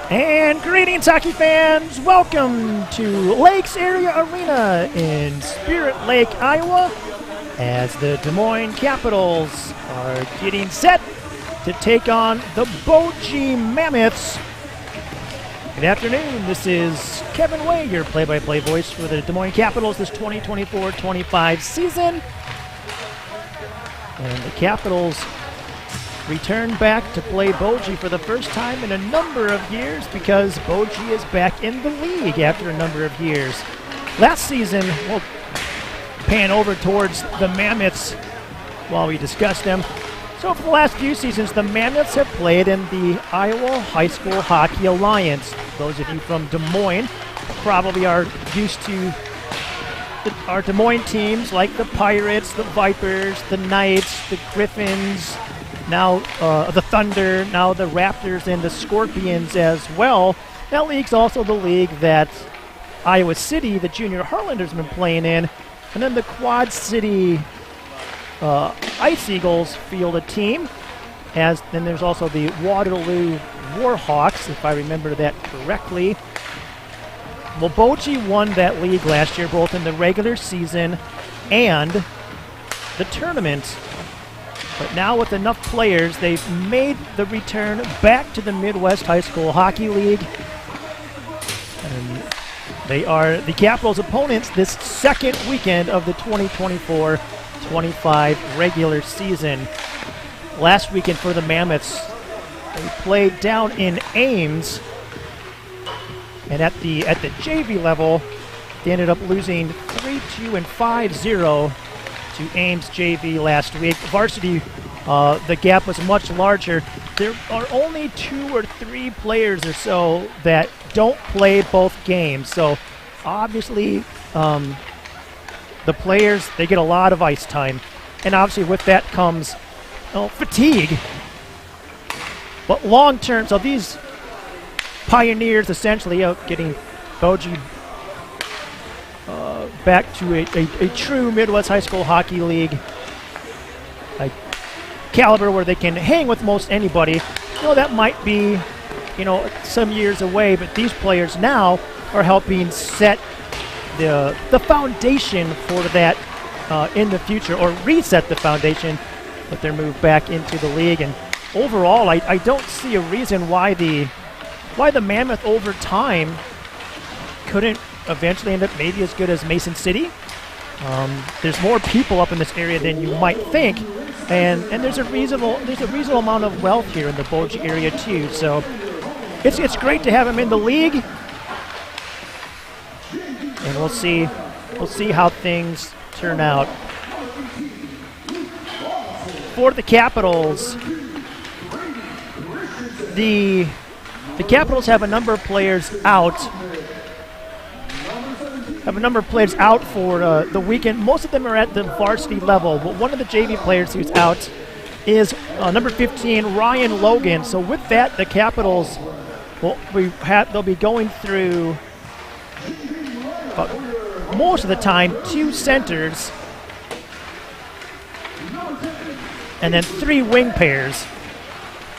And greetings, hockey fans! Welcome to Lakes Area Arena in Spirit Lake, Iowa, as the Des Moines Capitals are getting set to take on the Boji Mammoths. Good afternoon, this is Kevin Way, your play-by-play voice for the Des Moines Capitals this 2024-25 season. And the Capitals return back to play Boji for the first time in a number of years because Boji is back in the league after a number of years. Last season, we'll pan over towards the Mammoths while we discuss them. So for the last few seasons, the Mammoths have played in the Iowa High School Hockey Alliance. Those of you from Des Moines probably are used to our Des Moines teams like the Pirates, the Vipers, the Knights, the Griffins, now the Thunder, now the Raptors and the Scorpions as well. That league's also the league that Iowa City, the Junior Harlanders, have been playing in. And then the Quad City Ice Eagles field a team. Then there's also the Waterloo Warhawks, if I remember that correctly. Well, Boji won that league last year, both in the regular season and the tournament. But now with enough players, they've made the return back to the Midwest High School Hockey League. And they are the Capitals' opponents this second weekend of the 2024-25 regular season. Last weekend for the Mammoths, they played down in Ames. And at the JV level, they ended up losing 3-2 and 5-0 to Ames JV last week. Varsity, the gap was much larger. There are only 2 or 3 players or so that don't play both games. So obviously the players, they get a lot of ice time. And obviously with that comes fatigue. But long term, so these pioneers essentially getting Boji back to a true Midwest High School Hockey League caliber where they can hang with most anybody. That might be, some years away, but these players now are helping set the foundation for that in the future, or reset the foundation with their move back into the league. And overall, I don't see a reason why the Mammoth over time couldn't eventually end up maybe as good as Mason City. There's more people up in this area than you might think, and there's a reasonable amount of wealth here in the Boji area too. So it's great to have him in the league, and we'll see how things turn out. For the Capitals, the Capitals have a number of players out. For the weekend. Most of them are at the varsity level, but one of the JV players who's out is number 15, Ryan Logan. So with that, the Capitals they'll be going through most of the time 2 centers and then 3 wing pairs.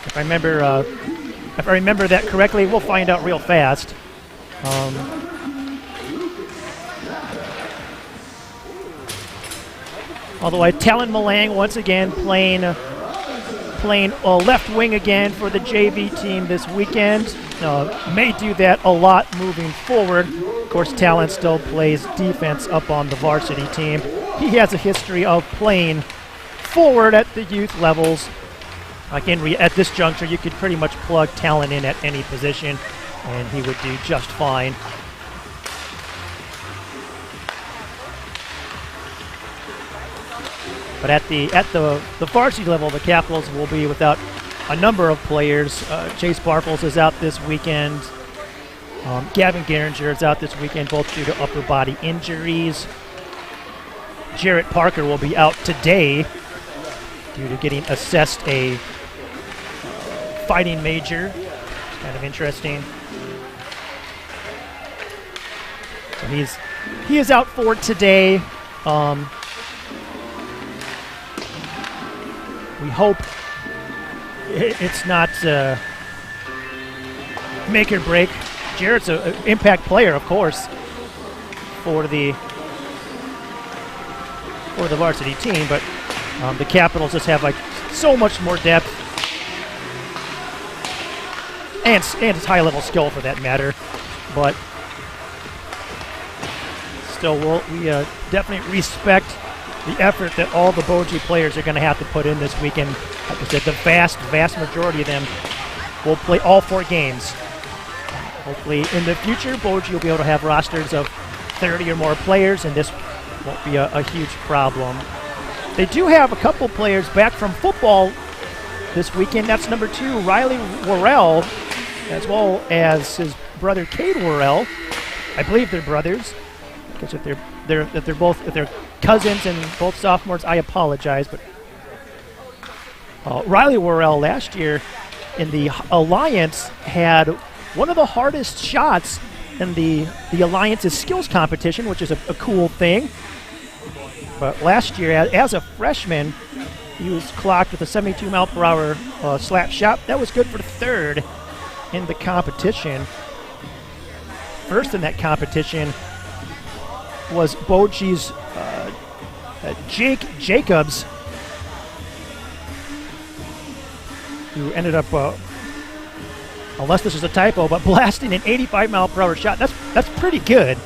If I remember that correctly, we'll find out real fast. Although Talon Malang once again playing left wing again for the JV team this weekend. May do that a lot moving forward. Of course, Talon still plays defense up on the varsity team. He has a history of playing forward at the youth levels. Again, at this juncture, you could pretty much plug Talon in at any position, and he would do just fine. But at the varsity level, the Capitals will be without a number of players. Chase Barfels is out this weekend. Gavin Garinger is out this weekend, both due to upper body injuries. Jarrett Parker will be out today due to getting assessed a fighting major. It's kind of interesting. So he is out for today. We hope it's not make or break. Jarrett's an impact player, of course, for the varsity team, but the Capitals just have like so much more depth and it's high-level skill for that matter. But still, we definitely respect the effort that all the Boji players are going to have to put in this weekend. Like I said, the vast majority of them will play all 4 games. Hopefully, in the future, Boji will be able to have rosters of 30 or more players, and this won't be a huge problem. They do have a couple players back from football this weekend. That's number 2, Riley Worrell, as well as his brother Cade Worrell. I believe they're brothers. Because if they're cousins and both sophomores, I apologize. But Riley Worrell last year in the Alliance had one of the hardest shots in the Alliance's skills competition, which is a cool thing. But last year, as a freshman, he was clocked with a 72-mile-per-hour slap shot. That was good for 3rd in the competition. First in that competition was Boji's Jake Jacobs, who ended up, unless this is a typo, but blasting an 85-mile-per-hour shot. That's pretty good.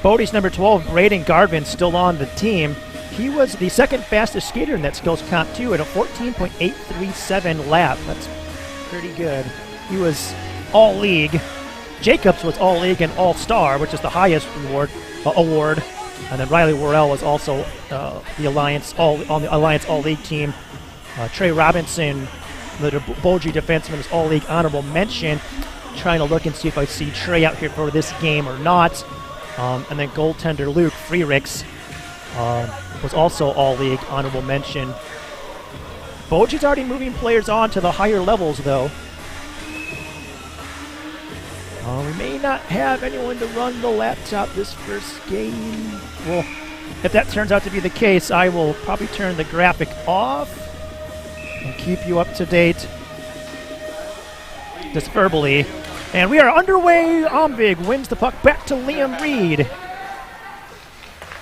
Bodie's number 12, Braden Garvin, still on the team. He was the 2nd fastest skater in that skills comp, too, at a 14.837 lap. That's pretty good. He was all-league. Jacobs was all-league and all-star, which is the highest award. And then Riley Worrell was also the Alliance all-league team. Trey Robinson, the Boji defenseman, was all-league honorable mention. Trying to look and see if I see Trey out here for this game or not. And then goaltender Luke Freericks was also all-league honorable mention. Boji's already moving players on to the higher levels, though. We may not have anyone to run the laptop this first game. Well, if that turns out to be the case, I will probably turn the graphic off and keep you up to date just verbally. And we are underway. Omvig wins the puck back to Liam Reed.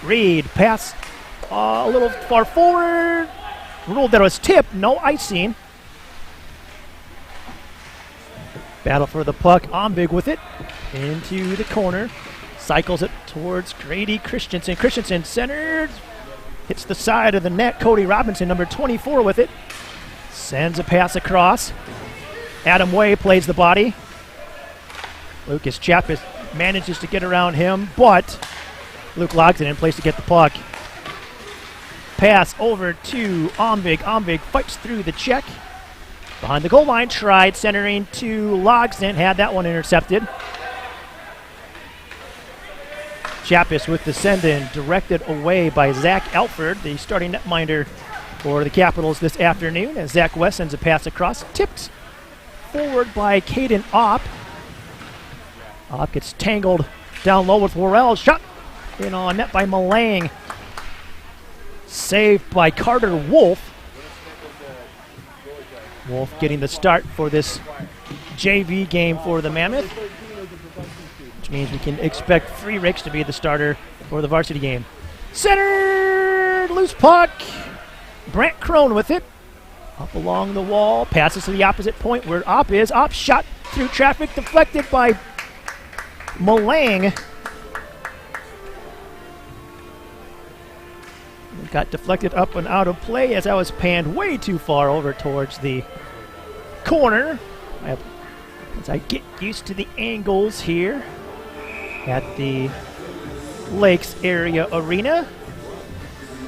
Reed pass a little far forward. Ruled that it was tipped. No icing. Battle for the puck. Omvig with it into the corner. Cycles it towards Grady Christensen. Christensen centered. Hits the side of the net. Cody Robinson, number 24, with it. Sends a pass across. Adam Way plays the body. Lucas Chappis manages to get around him, but Luke Logsdon in place to get the puck. Pass over to Omvig. Omvig fights through the check. Behind the goal line, tried centering to Logsdon. Had that one intercepted. Chappis with the send-in, directed away by Zach Alford, the starting netminder for the Capitals this afternoon, as Zach West sends a pass across. Tipped forward by Caden Opp. Opp gets tangled down low with Worrell. Shot in on net by Malang. Saved by Carter Wolf. Wolf getting the start for this JV game for the Mammoth. means we can expect Freericks to be the starter for the varsity game. Center, loose puck. Brant Crone with it. Up along the wall, passes to the opposite point where Opp is. Opp shot through traffic, deflected by Malang. It got deflected up and out of play as I was panned way too far over towards the corner. As I get used to the angles here at the Lakes Area Arena.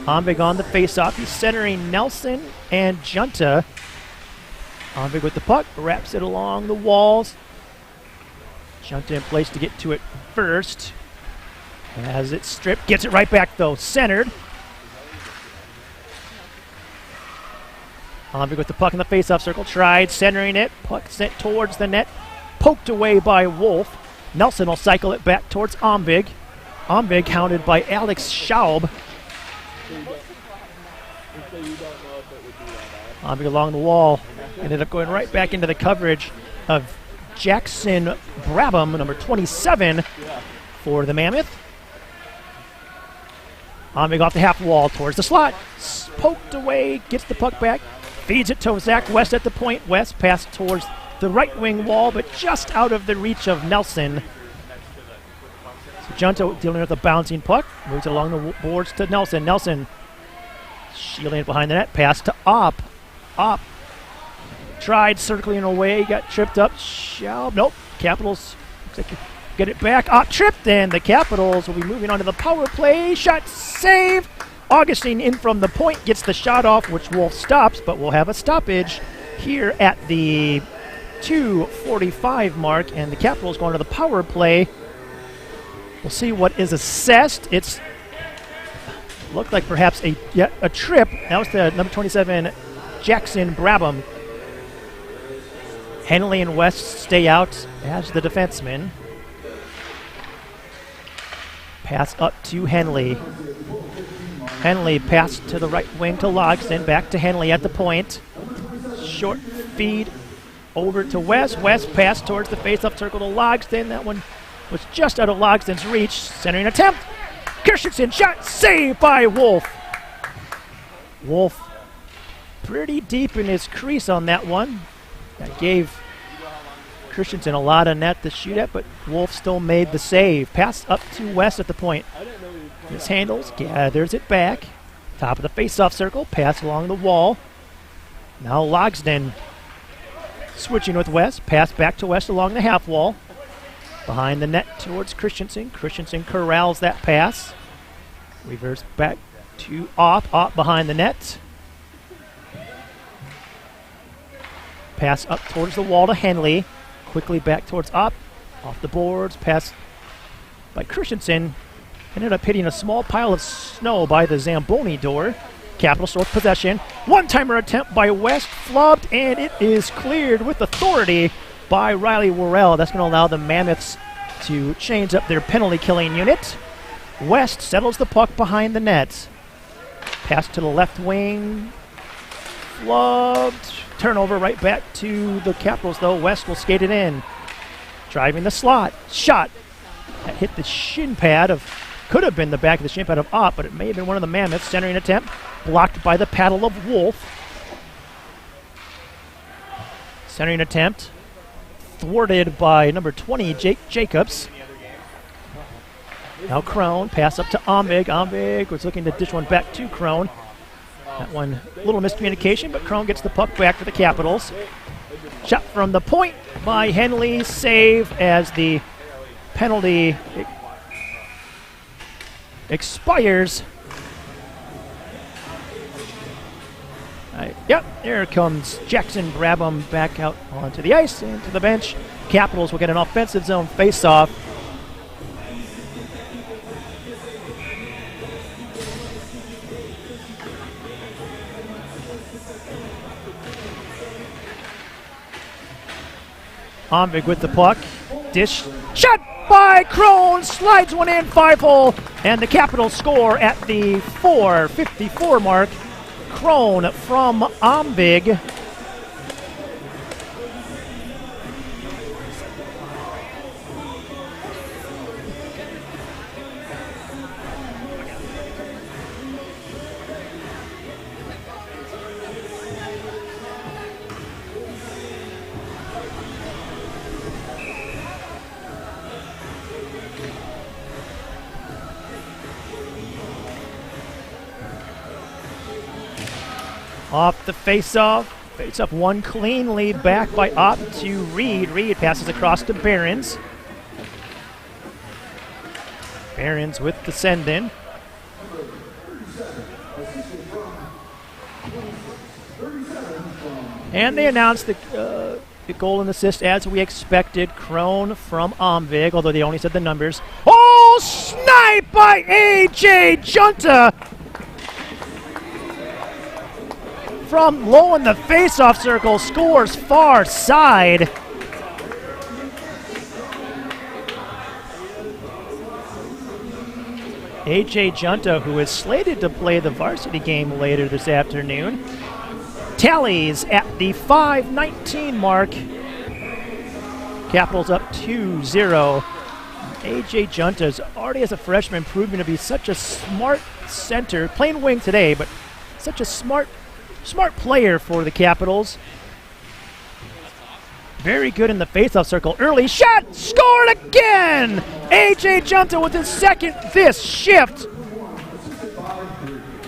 Omvig on the faceoff. He's centering Nelson and Junta. Omvig with the puck, wraps it along the walls. Junta in place to get to it first. Has it stripped, gets it right back though, centered. Omvig with the puck in the faceoff circle, tried centering it. Puck sent towards the net, poked away by Wolf. Nelson will cycle it back towards Omvig. Omvig counted by Alex Schaub. Omvig along the wall, ended up going right back into the coverage of Jackson Brabham, number 27 for the Mammoth. Omvig off the half wall towards the slot, poked away, gets the puck back, feeds it to Zach West at the point. West passed towards the right wing wall, but just out of the reach of Nelson. So Junta dealing with the bouncing puck, moves it along the boards to Nelson. Nelson shielding it behind the net, pass to Opp. Opp tried circling away, got tripped up. Nope. Capitals looks like get it back. Opp tripped, and the Capitals will be moving on to the power play. Shot save. Augustine in from the point gets the shot off, which Wolf stops, but we'll have a stoppage here at the 2:45 mark, and the Capitals going to the power play. We'll see what is assessed. It's looked like perhaps a trip. That was the number 27, Jackson Brabham. Henley and West stay out as the defensemen. Pass up to Henley. Henley passed to the right wing to Logsdon, back to Henley at the point. Short feed over to West. West passed towards the face-up circle to Logsdon. That one was just out of Logsdon's reach. Centering attempt. Christensen shot, saved by Wolf. Wolf pretty deep in his crease on that one. That gave Christensen a lot of net to shoot at, but Wolf still made the save. Pass up to West at the point. His handles, gathers it back. Top of the face-off circle, pass along the wall. Now Logsdon switching with West. Pass back to West along the half wall. Behind the net towards Christensen. Christensen corrals that pass. Reverse back to Opp. Opp behind the net. Pass up towards the wall to Henley. Quickly back towards Opp. Off the boards. Pass by Christensen. Ended up hitting a small pile of snow by the Zamboni door. Capital North possession. One-timer attempt by West. Flubbed, and it is cleared with authority by Riley Worrell. That's going to allow the Mammoths to change up their penalty-killing unit. West settles the puck behind the net. Pass to the left wing. Flubbed. Turnover right back to the Capitals, though. West will skate it in. Driving the slot. Shot. That hit the shin pad of... Could have been the back of the shin pad of Opp, but it may have been one of the Mammoths. Centering attempt. Blocked by the paddle of Wolf. Centering attempt. Thwarted by number 20, Jake Jacobs. Now Crone. Pass up to Omvig. Omvig was looking to dish one back to Crone. That one, a little miscommunication, but Crone gets the puck back for the Capitals. Shot from the point by Henley. Save as the penalty expires. Yep, there comes Jackson Brabham back out onto the ice and to the bench. Capitals will get an offensive zone face-off. Omvig with the puck. Dish. Shot by Crone. Slides one in, 5-hole. And the Capitals score at the 4:54 mark. Crone from Omvig. Off the face-off. Face-off one cleanly back by Opp to Reed. Reed passes across to Behrens. Behrens with the send-in. And they announced the goal and assist as we expected. Crone from Omvig, although they only said the numbers. Oh, snipe by A.J. Junta! From low in the face-off circle, scores far side. A.J. Junta, who is slated to play the varsity game later this afternoon, tallies at the 5:19 mark. Capitals up 2-0. A.J. Junta's already as a freshman proven to be such a smart center, playing wing today, but such a smart player for the Capitals. Very good in the faceoff circle. Early shot, scored again! A.J. Junta with his second this shift.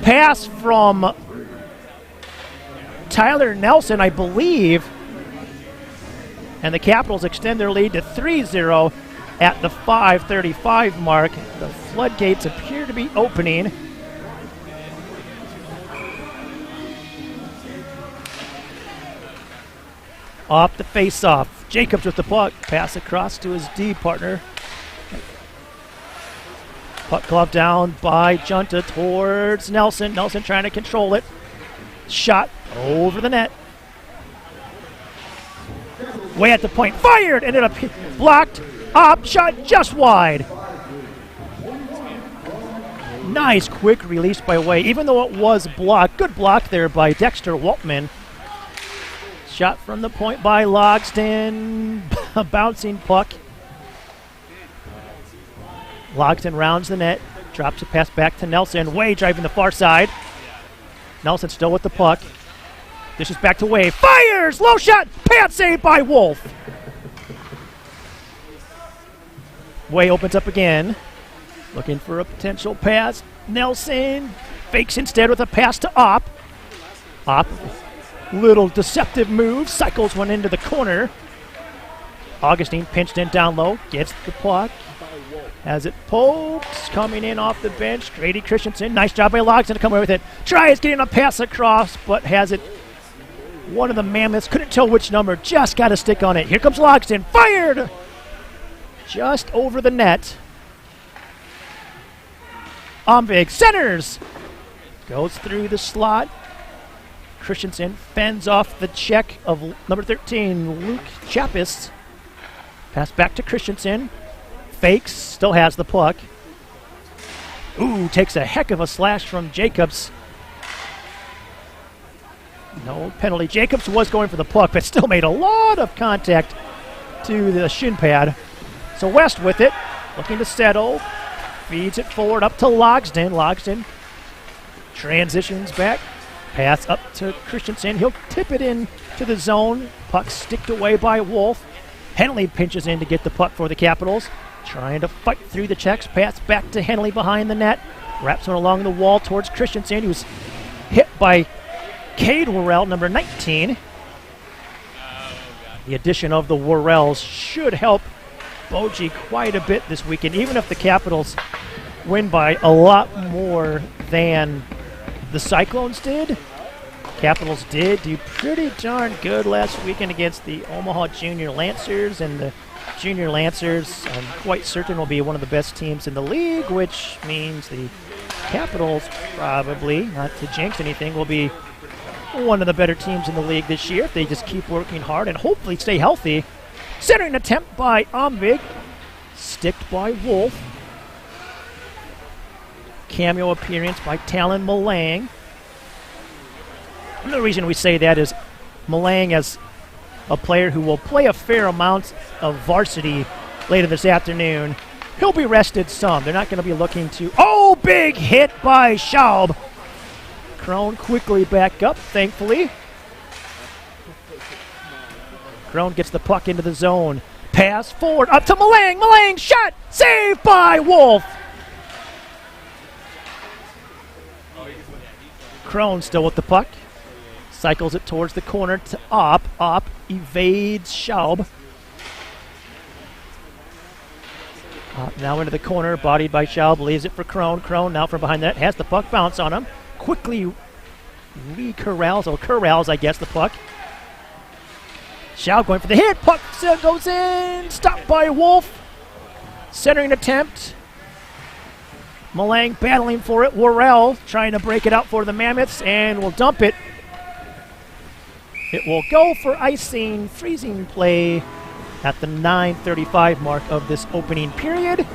Pass from Tyler Nelson, I believe. And the Capitals extend their lead to 3-0 at the 5:35 mark. The floodgates appear to be opening. Off the face-off. Jacobs with the puck. Pass across to his D partner. Puck glove down by Junta towards Nelson. Nelson trying to control it. Shot over the net. Way at the point. Fired! Ended up blocked. Up. Shot just wide. Nice quick release by Way, even though it was blocked. Good block there by Dexter Waltman. Shot from the point by Logston. A bouncing puck. Logston rounds the net. Drops a pass back to Nelson. Way driving the far side. Nelson still with the puck. This is back to Way. Fires! Low shot! Pad save by Wolf. Way opens up again. Looking for a potential pass. Nelson fakes instead with a pass to Opp. Opp. Little deceptive move. Cycles one into the corner. Augustine pinched in down low. Gets the puck. Has it poked. Coming in off the bench. Grady Christensen. Nice job by Logston to come away with it. Tries getting a pass across, but has it. One of the Mammoths. Couldn't tell which number. Just got a stick on it. Here comes Logston. Fired! Just over the net. Omvig centers. Goes through the slot. Christensen fends off the check of number 13, Luke Chappis. Pass back to Christensen. Fakes, still has the puck. Ooh, takes a heck of a slash from Jacobs. No penalty. Jacobs was going for the puck, but still made a lot of contact to the shin pad. So West with it, looking to settle. Feeds it forward up to Logston. Logston transitions back. Pass up to Christensen. He'll tip it in to the zone. Puck sticked away by Wolf. Henley pinches in to get the puck for the Capitals. Trying to fight through the checks. Pass back to Henley behind the net. Wraps one along the wall towards Christensen. He was hit by Cade Worrell, number 19. The addition of the Worrells should help Boji quite a bit this weekend, even if the Capitals win by a lot more than the Cyclones did. Capitals did do pretty darn good last weekend against the Omaha Junior Lancers, and the Junior Lancers, I'm quite certain, will be one of the best teams in the league, which means the Capitals probably, not to jinx anything, will be one of the better teams in the league this year if they just keep working hard and hopefully stay healthy. Centering attempt by Omvig, sticked by Wolf. Cameo appearance by Talon Malang. And the reason we say that is Malang as a player who will play a fair amount of varsity later this afternoon. He'll be rested some. They're not going to be looking to... Oh, big hit by Schaub. Crone quickly back up, thankfully. Crone gets the puck into the zone. Pass forward up to Malang. Malang shot. Saved by Wolf. Crone still with the puck. Cycles it towards the corner to Opp. Opp evades Schaub. Opp now into the corner, bodied by Schaub, leaves it for Krohn. Krohn now from behind the net, has the puck bounce on him. Quickly corrals, I guess, the puck. Schaub going for the hit, puck goes in, stopped by Wolf. Centering attempt. Malang battling for it. Worrell trying to break it out for the Mammoths and will dump it. It will go for icing, freezing play at the 9:35 mark of this opening period.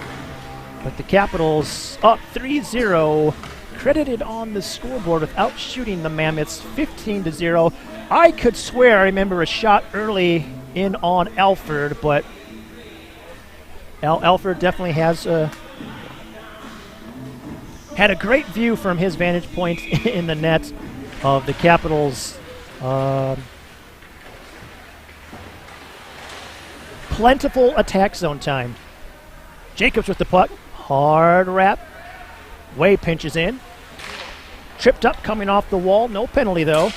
But the Capitals up 3-0, credited on the scoreboard without shooting the Mammoths 15-0. I could swear I remember a shot early in on Alford, but Alford definitely has had a great view from his vantage point in the net of the Capitals. Plentiful attack zone time. Jacobs with the puck. Hard wrap. Way pinches in. Tripped up coming off the wall. No penalty, though.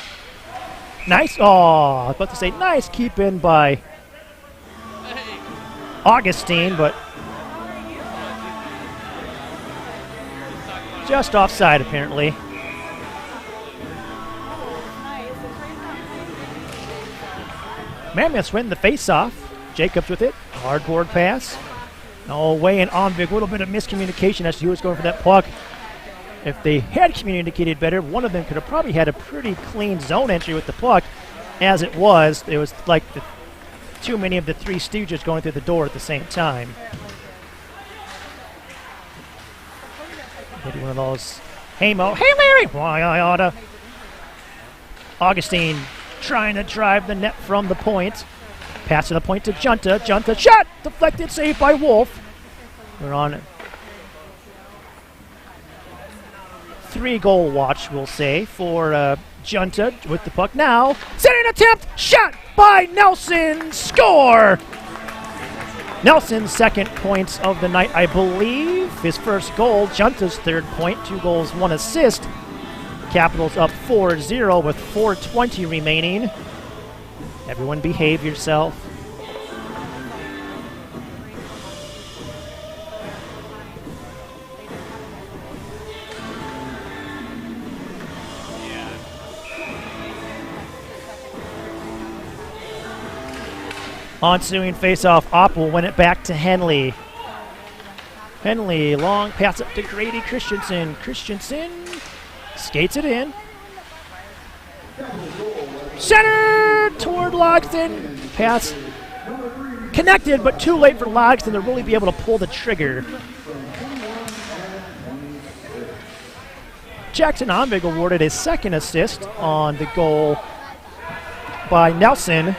Nice. Oh, I was about to say nice keep in by Augustine, but just offside, apparently. Mammoths win the face-off. Jacobs with it. Hardboard pass. Oh, Way and Omvig. A little bit of miscommunication as to who was going for that puck. If they had communicated better, one of them could have probably had a pretty clean zone entry with the puck. As it was like too many of the Three Stooges going through the door at the same time. Maybe one of those. Hey, Mo. Hey, Larry! Why, I oughta. Augustine trying to drive the net from the point. Pass to the point to Junta. Junta shot! Deflected, saved by Wolf. We're on 3-goal watch, we'll say, for Junta with the puck now. Centering attempt! Shot by Nelson! Score! Nelson's second point of the night, I believe. His first goal. Junta's third point. 2 goals, 1 assist. Capitals up 4-0 with 4:20 remaining. Everyone behave yourself. Ensuing face-off, Opp will win it back to Henley. Henley, long pass up to Grady Christensen. Christensen skates it in. Center toward Logsdon. Pass connected, but too late for Logsdon to really be able to pull the trigger. Jackson Omvig awarded his second assist on the goal by Nelson.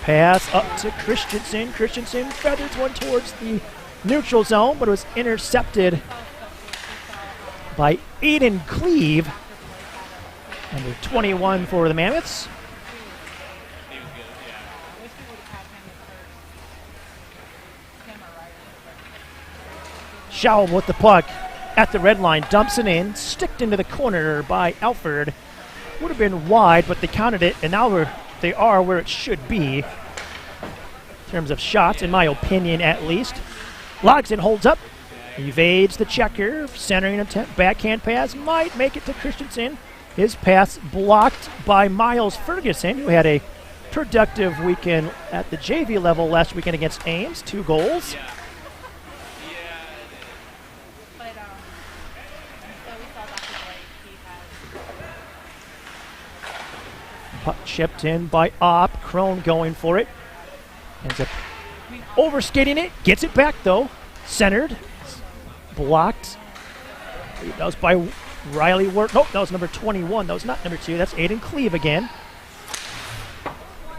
Pass up to Christensen. Christensen feathers one towards the neutral zone, but it was intercepted by Aiden Cleve. Number 21 for the Mammoths. Schaub with the puck at the red line, dumps it in, sticked into the corner by Alford. Would have been wide, but they counted it, and now they are where it should be in terms of shots, in my opinion at least. Logsdon holds up, evades the checker, centering attempt, backhand pass, might make it to Christensen. His pass blocked by Miles Ferguson, who had a productive weekend at the JV level last weekend against Ames, 2 goals. Puck chipped in by Opp. Krohn going for it. Ends up overskating it. Gets it back, though. Centered. Blocked. That was by Riley Work. Nope, that was number 21. That was not number 2. That's Aiden Cleve again.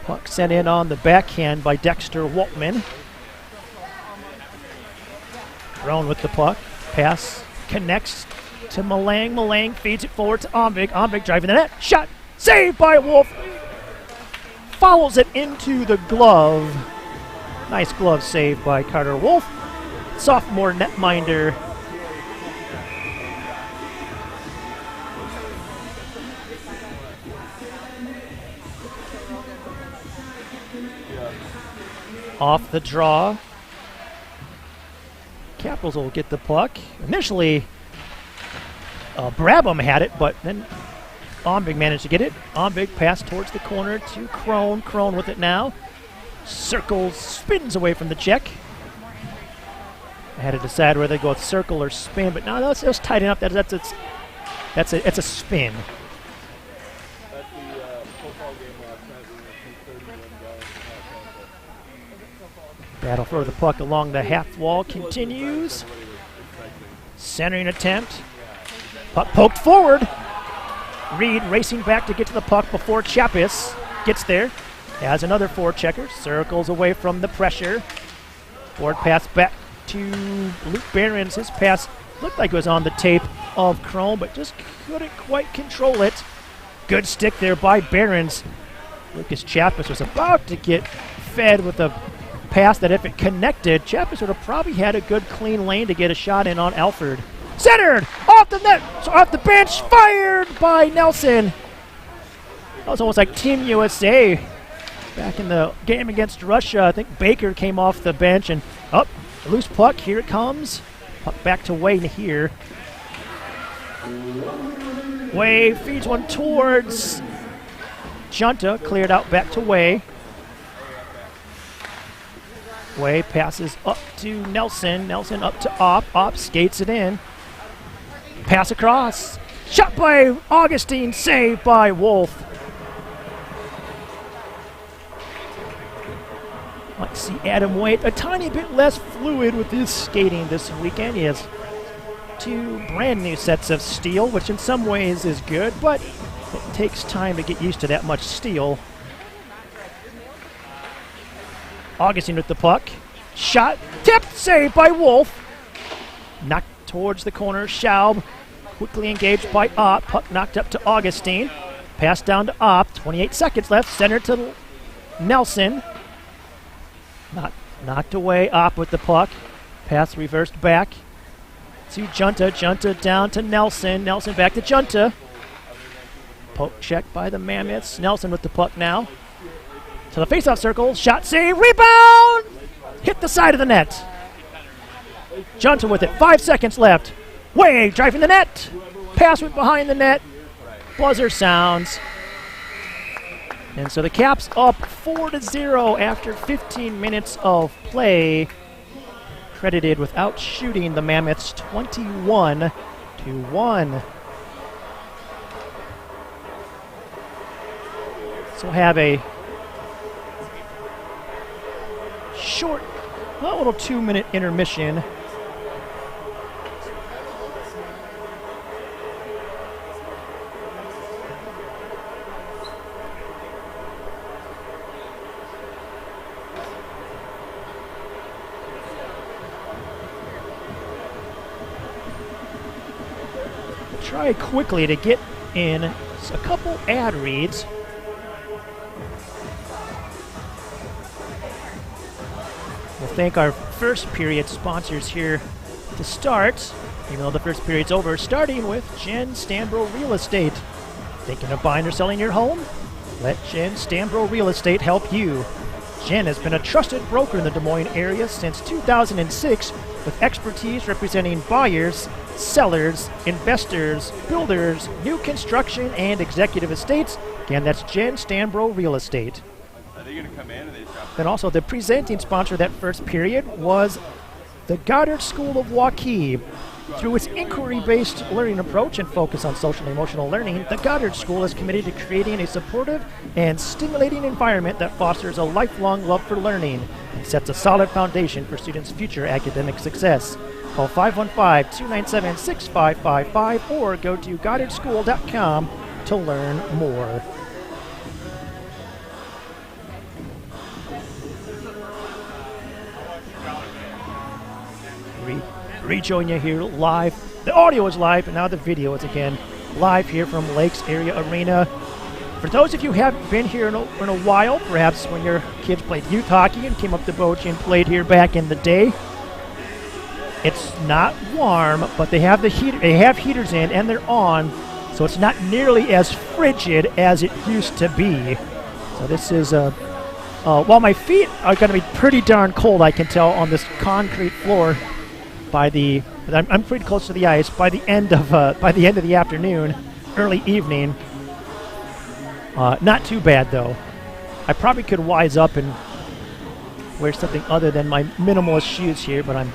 Puck sent in on the backhand by Dexter Waltman. Krohn with the puck. Pass connects to Malang. Malang feeds it forward to Omvig. Omvig driving the net. Shot. Saved by Wolf. Follows it into the glove. Nice glove save by Carter Wolf. Sophomore netminder. Off the draw. Capitals will get the puck. Initially, Brabham had it, but then Ombig managed to get it. Ombig pass towards the corner to Crone. Crone with it now. Circles, spins away from the check. I had to decide whether to go with circle or spin, but no, let's just tighten up. It's a spin. At the football game last night, we were 31 guys. Battle for the puck along the half wall continues. Centering attempt. Puck poked forward. Reed racing back to get to the puck before Chappis gets there. Has another forechecker. Circles away from the pressure. Forward pass back to Luke Behrens. His pass looked like it was on the tape of Crone, but just couldn't quite control it. Good stick there by Behrens. Lucas Chappis was about to get fed with a pass that if it connected, Chappis would have probably had a good clean lane to get a shot in on Alford. Centered! Off the net! So off the bench! Fired by Nelson! That was almost like Team USA back in the game against Russia. I think Baker came off the bench and up. Loose puck, here it comes. Puck back to Wayne here. Way feeds one towards Junta, cleared out back to Way. Way passes up to Nelson. Nelson up to Opp. Opp skates it in. Pass across. Shot by Augustine, saved by Wolf. Might see Adam Waite a tiny bit less fluid with his skating this weekend. He has 2 brand new sets of steel, which in some ways is good, but it takes time to get used to that much steel. Augustine with the puck. Shot. Tipped. Saved by Wolf. Knocked towards the corner. Schaub quickly engaged by Opp. Puck knocked up to Augustine. Pass down to Opp. 28 seconds left. Center to Nelson. Knocked away. Opp with the puck. Pass reversed back to Junta. Junta down to Nelson. Nelson back to Junta. Poke check by the Mammoths. Nelson with the puck now. To the faceoff circle. Shot save. Rebound! Hit the side of the net. Junta with it. 5 seconds left. Way driving the net. Pass went behind the net. Buzzer sounds. And so the Caps up 4-0 after 15 minutes of play. Credited without shooting the Mammoths 21-1. So have a short, a little 2-minute intermission. Try quickly to get in a couple ad reads. We'll thank our first period sponsors here to start, even though the first period's over, starting with Jen Stanbro Real Estate. Thinking of buying or selling your home? Let Jen Stanbro Real Estate help you. Jen has been a trusted broker in the Des Moines area since 2006 with expertise representing buyers, sellers, investors, builders, new construction, and executive estates. Again, that's Jen Stanbro Real Estate. Are they going to come in? Then also the presenting sponsor of that first period was the Goddard School of Waukee. Through its inquiry-based learning approach and focus on social and emotional learning, the Goddard School is committed to creating a supportive and stimulating environment that fosters a lifelong love for learning and sets a solid foundation for students' future academic success. Call 515-297-6555 or go to goddardschool.com to learn more. Rejoin you here live. The audio is live, and now the video is again live here from Lakes Area Arena. For those of you who haven't been here in a while, perhaps when your kids played youth hockey and came up to Boji and played here back in the day, it's not warm, but they have the heater. They have heaters in, and they're on, so it's not nearly as frigid as it used to be. So this is While my feet are going to be pretty darn cold, I can tell, on this concrete floor by the... I'm pretty close to the ice. By the end of the afternoon, early evening. Not too bad, though. I probably could wise up and wear something other than my minimalist shoes here, but I'm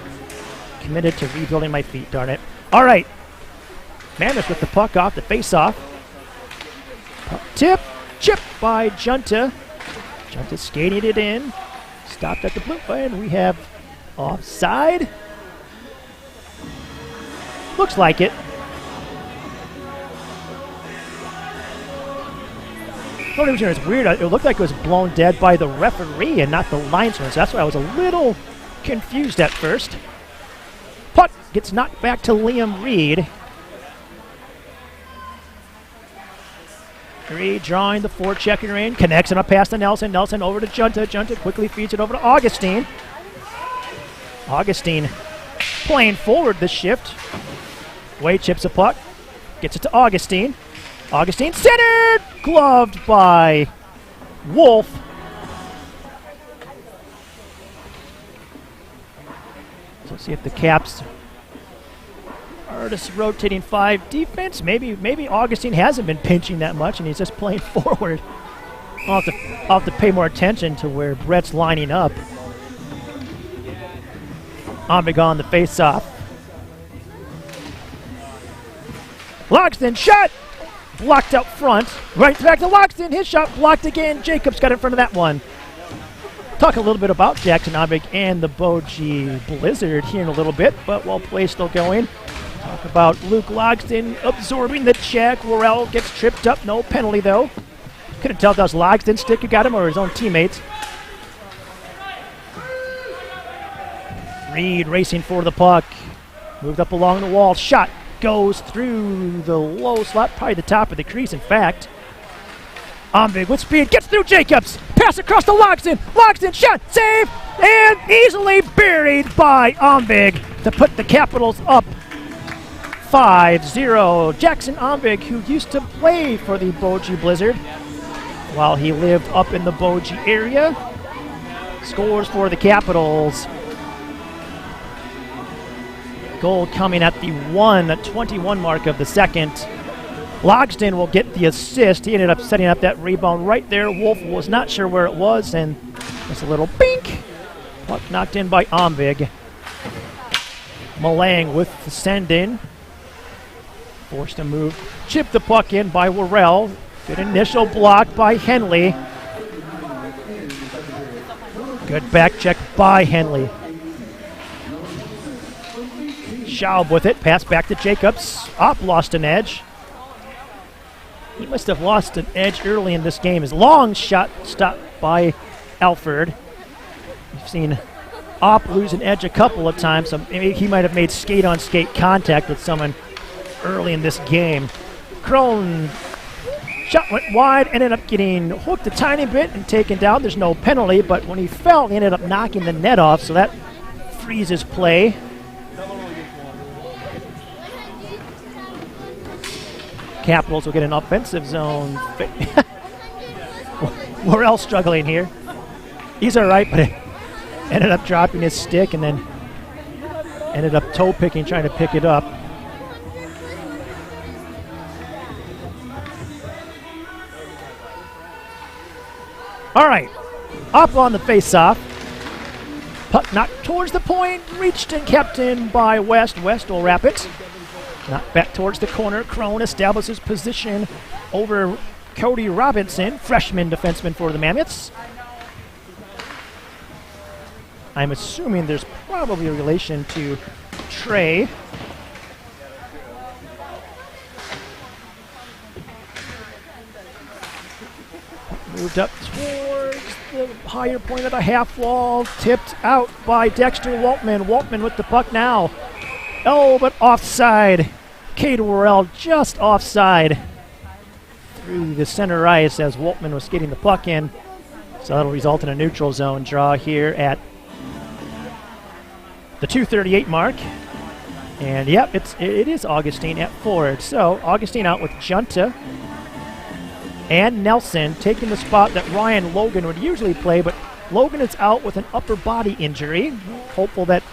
committed to rebuilding my feet, darn it. All right. Mammoth with the puck off the face-off. Tip, chip by Junta. Junta skating it in. Stopped at the blue line. We have offside. Looks like it. It's weird. It looked like it was blown dead by the referee and not the linesman, so that's why I was a little confused at first. Puck gets knocked back to Liam Reed. Reed drawing the forechecker in, connects it up past to Nelson. Nelson over to Junta. Junta quickly feeds it over to Augustine. Augustine playing forward this shift. Wade chips a puck, gets it to Augustine. Augustine centered, gloved by Wolf. So see if the Caps are just rotating 5 defense. Maybe Augustine hasn't been pinching that much and he's just playing forward. I'll have to pay more attention to where Brett's lining up. Omega on the face-off. Logston shot! Blocked out front. Right back to Logston. His shot blocked again. Jacobs got in front of that one. Talk a little bit about Jackson Omig and the Boji Blizzard here in a little bit, but well play still going. Talk about Luke Logston absorbing the check. Worrell gets tripped up. No penalty, though. Couldn't tell if that was Logston's stick who got him or his own teammates. Reed racing for the puck. Moved up along the wall. Shot goes through the low slot, probably the top of the crease, in fact. Omvig with speed, gets through Jacobs. Pass across to Logston. Logston shot, save, and easily buried by Omvig to put the Capitals up 5-0. Jackson Omvig, who used to play for the Boji Blizzard while he lived up in the Boji area, scores for the Capitals. Goal coming at the 1:21 mark of the second. Logston will get the assist. He ended up setting up that rebound right there. Wolf was not sure where it was, and just a little bink. Puck knocked in by Omvig. Malang with the send in. Forced to move. Chipped the puck in by Worrell. Good initial block by Henley. Good back check by Henley. Schaub with it. Pass back to Jacobs. Up lost an edge. He must have lost an edge early in this game. His long shot stopped by Alford. We've seen Opp lose an edge a couple of times, so maybe he might have made skate-on-skate contact with someone early in this game. Crone shot went wide, ended up getting hooked a tiny bit and taken down. There's no penalty, but when he fell, he ended up knocking the net off, so that freezes play. Capitals will get an offensive zone. Worrell struggling here. He's all right, but ended up dropping his stick and then ended up toe picking, trying to pick it up. All right, up on the face-off. Puck knocked towards the point, reached and kept in by West. West will wrap it. Knocked back towards the corner. Crone establishes position over Cody Robinson, freshman defenseman for the Mammoths. I'm assuming there's probably a relation to Trey. Moved up towards the higher point of the half wall. Tipped out by Dexter Waltman. Waltman with the puck now. Oh, but offside. Cade Worrell just offside through the center ice as Waltman was getting the puck in. So that'll result in a neutral zone draw here at the 2:38 mark. And yep, it is Augustine at forward. So Augustine out with Junta. and Nelson taking the spot that Ryan Logan would usually play, but Logan is out with an upper body injury. Hopeful that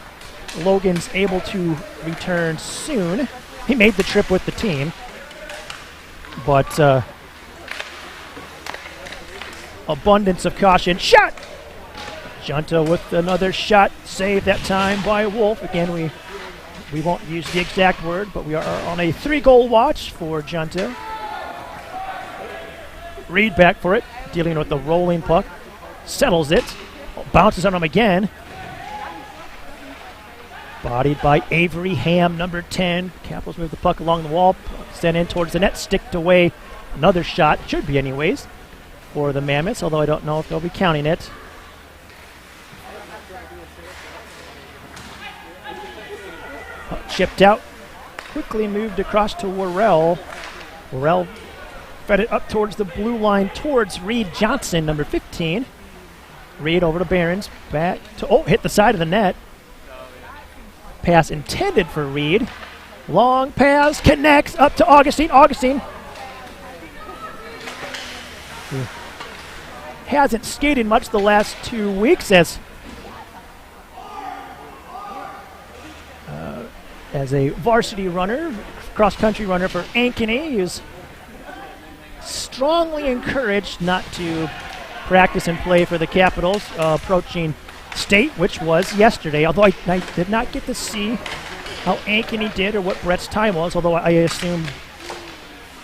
Logan's able to return soon. He made the trip with the team, but abundance of caution. Shot! Junta with another shot. Save that time by Wolf. Again, we won't use the exact word, but we are on a 3-goal watch for Junta. Reed back for it, dealing with the rolling puck. Settles it. Bounces on him again. Bodied by Avery Ham, number 10. Capitals move the puck along the wall. Sent in towards the net. Sticked away. Another shot. Should be anyways for the Mammoths, although I don't know if they'll be counting it. Puck chipped out. Quickly moved across to Worrell. Worrell fed it up towards the blue line towards Reed Johnson, number 15. Reed over to Barons. Back to, hit the side of the net. Pass intended for Reed. Long pass connects up to Augustine. Augustine hasn't skated much the last 2 weeks as a varsity runner, cross-country runner for Ankeny. He is strongly encouraged not to practice and play for the Capitals, approaching state, which was yesterday, although I did not get to see how Ankeny did or what Brett's time was, although I assume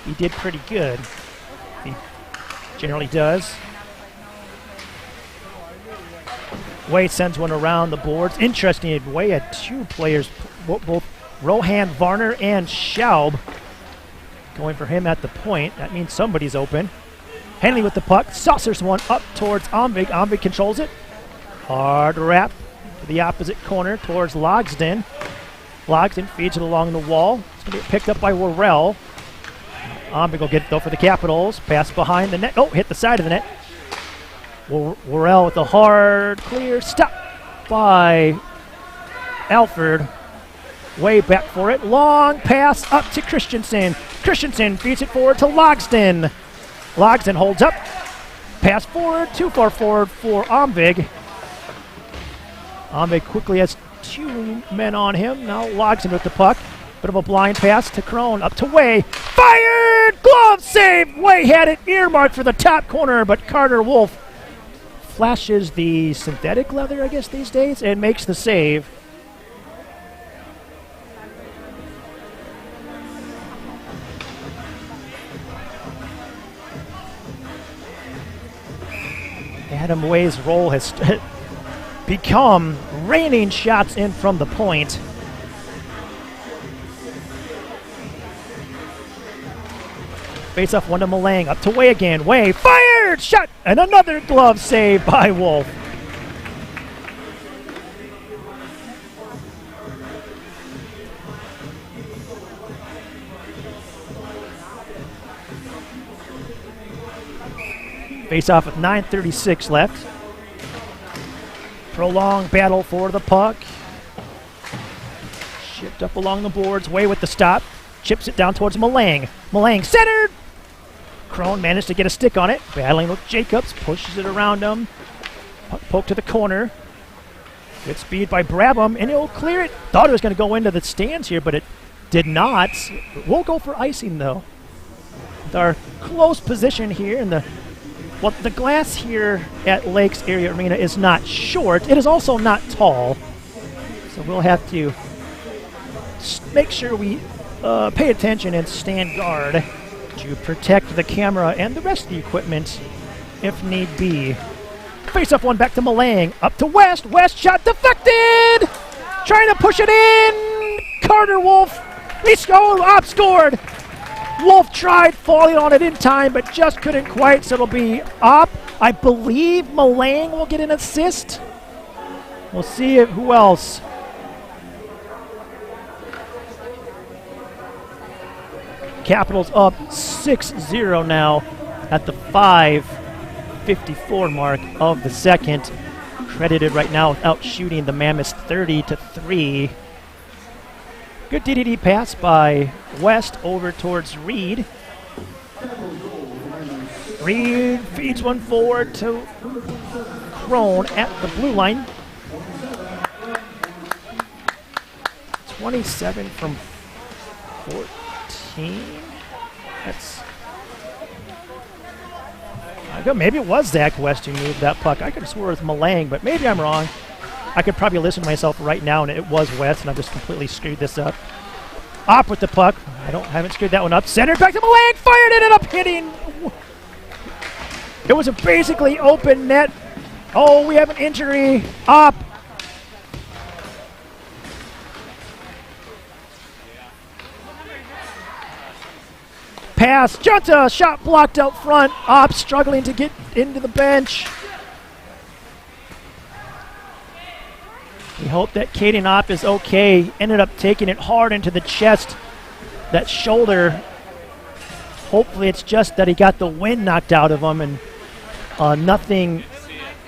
he did pretty good. He generally does. Way sends one around the boards. Interesting, Way had 2 players, both Rohan Varner and Schaub, going for him at the point. That means somebody's open. Henley with the puck. Saucers one up towards Omvig. Omvig controls it. Hard wrap to the opposite corner towards Logsden. Logsden feeds it along the wall. It's going to get picked up by Worrell. Omvig will get it though for the Capitals. Pass behind the net. Hit the side of the net. Worrell with a hard clear. Stop by Alford. Way back for it. Long pass up to Christensen. Christensen feeds it forward to Logsden. Logsden holds up. Pass forward. Too far forward for Omvig. Omvig quickly has 2 men on him. Now Logsden with the puck. Bit of a blind pass to Crone. Up to Way. Fired! Glove save! Way had it earmarked for the top corner, but Carter Wolf flashes the synthetic leather, I guess, these days, and makes the save. Adam Way's role has become raining shots in from the point. Face off one to Malang, up to Way again. Way fired! Shot! And another glove save by Wolf. Face off with 9:36 left. Prolonged battle for the puck. Shipped up along the boards. Way with the stop. Chips it down towards Malang. Malang centered. Crone managed to get a stick on it. Battling with Jacobs. Pushes it around him. Puck poke to the corner. Good speed by Brabham, and he'll clear it. Thought it was going to go into the stands here, but it did not. We'll go for icing, though. With our close position here in the... Well, the glass here at Lakes Area Arena is not short. It is also not tall. So we'll have to make sure we pay attention and stand guard to protect the camera and the rest of the equipment if need be. Face-off one back to Malang. Up to West. West shot deflected! Trying to push it in! Carter Wolf. Op scored! Wolf tried falling on it in time, but just couldn't quite, so it'll be Op. I believe Malang will get an assist. We'll see who else. Capitals up 6-0 now at the 5:54 mark of the second. Credited right now without shooting the Mammoths 30-3. Good DDD pass by West over towards Reed. Reed feeds one forward to Crone at the blue line. 27 from 14. That's... maybe it was Zach West who moved that puck. I could have swore it was Malang, but maybe I'm wrong. I could probably listen to myself right now, and it was West, and I've just completely screwed this up. Opp with the puck. Haven't screwed that one up. Centered back to Malang. Fired it, ended up hitting. It was a basically open net. Oh, we have an injury. Opp. Pass. Junta. Shot blocked out front. Opp struggling to get into the bench. We hope that Caden Opp is okay. Ended up taking it hard into the chest. That shoulder. Hopefully it's just that he got the wind knocked out of him and nothing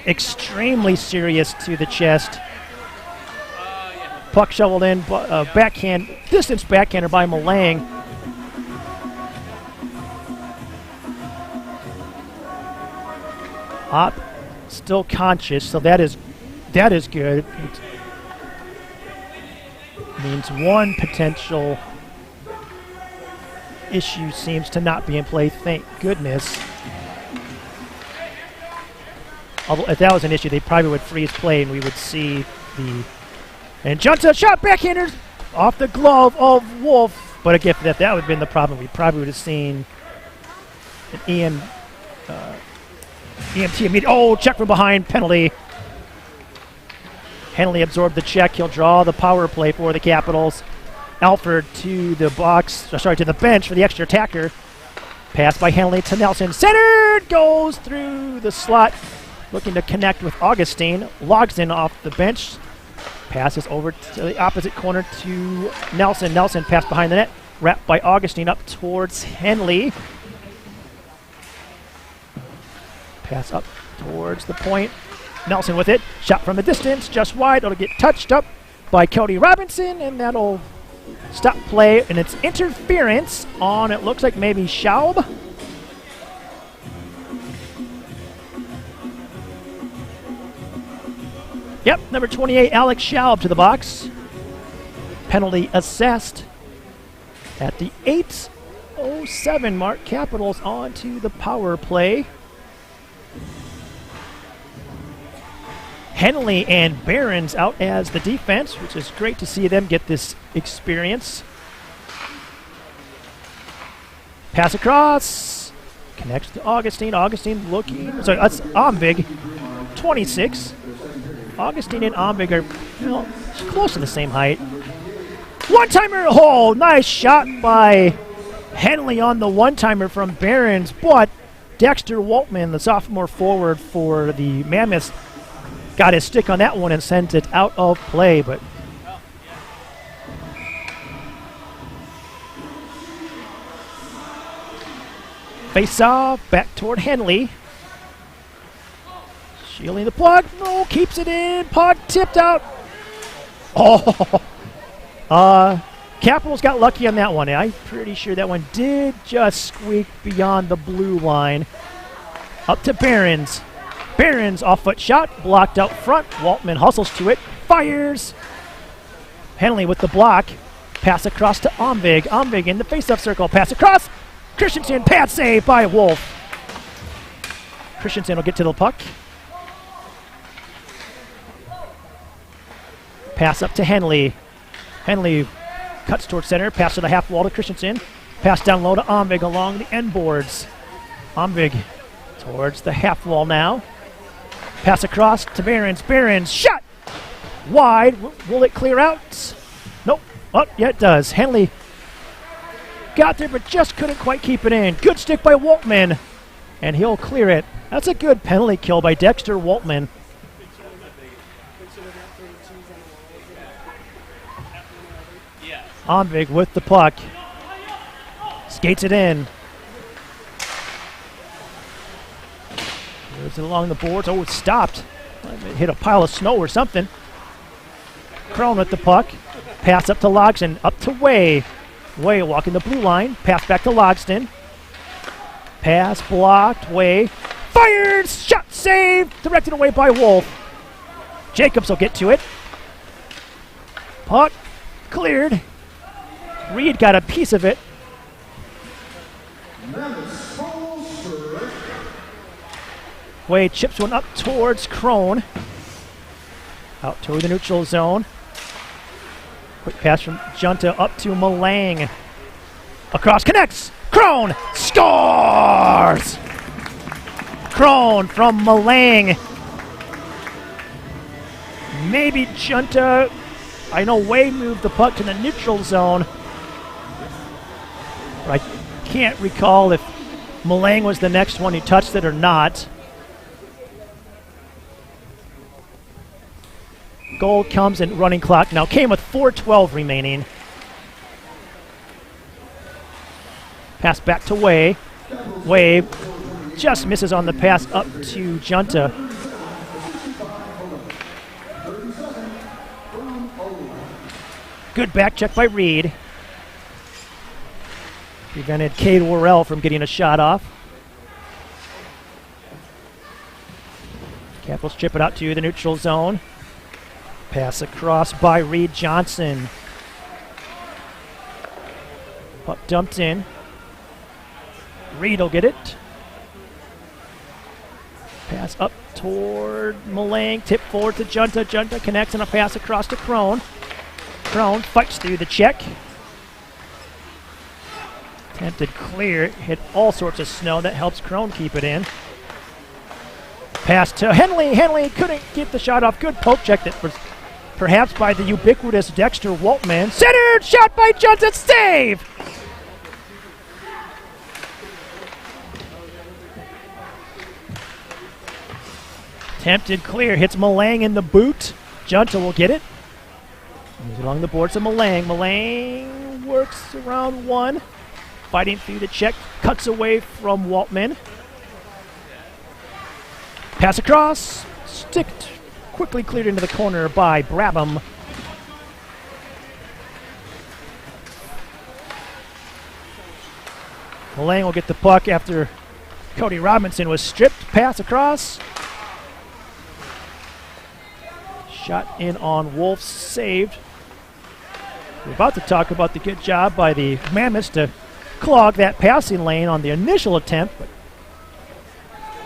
extremely serious to the chest. Puck shoveled in. Backhand. Distance backhander by Malang. Opp still conscious, so that is good. It means one potential issue seems to not be in play, thank goodness. Although if that was an issue, they probably would freeze play and we would see the... And Junta shot backhanders off the glove of Wolf. But again, if that would have been the problem, we probably would have seen an EMT immediate. Oh, check from behind, penalty. Henley absorbed the check. He'll draw the power play for the Capitals. Alford to the to the bench for the extra attacker. Pass by Henley to Nelson. Centered! Goes through the slot. Looking to connect with Augustine. Logs in off the bench. Passes over to the opposite corner to Nelson. Nelson pass behind the net. Wrapped by Augustine up towards Henley. Pass up towards the point. Nelson with it. Shot from the distance, just wide. It'll get touched up by Cody Robinson, and that'll stop play. And it's interference on, it looks like maybe Schaub. Yep, number 28, Alex Schaub to the box. Penalty assessed at the 8:07 mark. Capitals on to the power play. Henley and Barons out as the defense, which is great to see them get this experience. Pass across. Connects to Augustine. Augustine looking. Sorry, that's Ombig. 26. Augustine and Ombig are close to the same height. One-timer. Oh, nice shot by Henley on the one-timer from Barons. But Dexter Waltman, the sophomore forward for the Mammoths, got his stick on that one and sent it out of play, but face off, back toward Henley. Shielding the puck, no, keeps it in, puck tipped out. Oh, Capitals got lucky on that one. I'm pretty sure that one did just squeak beyond the blue line. Up to Barons. Barons off-foot shot, blocked out front. Waltman hustles to it, fires. Henley with the block. Pass across to Ombig. Ombig in the face-off circle. Pass across. Christensen, pad save by Wolf. Christensen will get to the puck. Pass up to Henley. Henley cuts towards center. Pass to the half wall to Christensen. Pass down low to Ombig along the end boards. Ombig towards the half wall now. Pass across to Barons. Barons shot wide. Will it clear out? Nope. Oh, yeah, it does. Henley got there, but just couldn't quite keep it in. Good stick by Waltman, and he'll clear it. That's a good penalty kill by Dexter Waltman. Ombig with the puck. Skates it in. Moves it along the boards. Oh, it's stopped. It hit a pile of snow or something. Crone with the puck. Pass up to Logston. Up to Way. Way walking the blue line. Pass back to Logston. Pass blocked. Way. Fired! Shot saved! Directed away by Wolf. Jacobs will get to it. Puck cleared. Reed got a piece of it. Way chips one up towards Crone. Out toward the neutral zone. Quick pass from Junta up to Malang. Across, connects! Crone scores! Crone from Malang. Maybe Junta. I know Way moved the puck to the neutral zone. But I can't recall if Malang was the next one who touched it or not. Goal comes in running clock. Now came with 4:12 remaining. Pass back to Way. Way just misses on the pass up to Junta. Good back check by Reed. Prevented Cade Worrell from getting a shot off. Capitals chip it out to the neutral zone. Pass across by Reed Johnson. Puck dumped in. Reed will get it. Pass up toward Malang. Tip forward to Junta. Junta connects and a pass across to Crone. Crone fights through the check. Attempted clear. Hit all sorts of snow. That helps Crone keep it in. Pass to Henley. Henley couldn't get the shot off. Good poke check that was perhaps by the ubiquitous Dexter Waltman. Centered! Shot by Johnson! Save! Attempted clear. Hits Malang in the boot. Junta will get it. Moves along the boards to Malang. Malang works around one. Fighting through the check. Cuts away from Waltman. Pass across. Sticked. Quickly cleared into the corner by Brabham. Malang will get the puck after Cody Robinson was stripped. Pass across. Shot in on Wolf. Saved. We're about to talk about the good job by the Mammoths to clog that passing lane on the initial attempt. But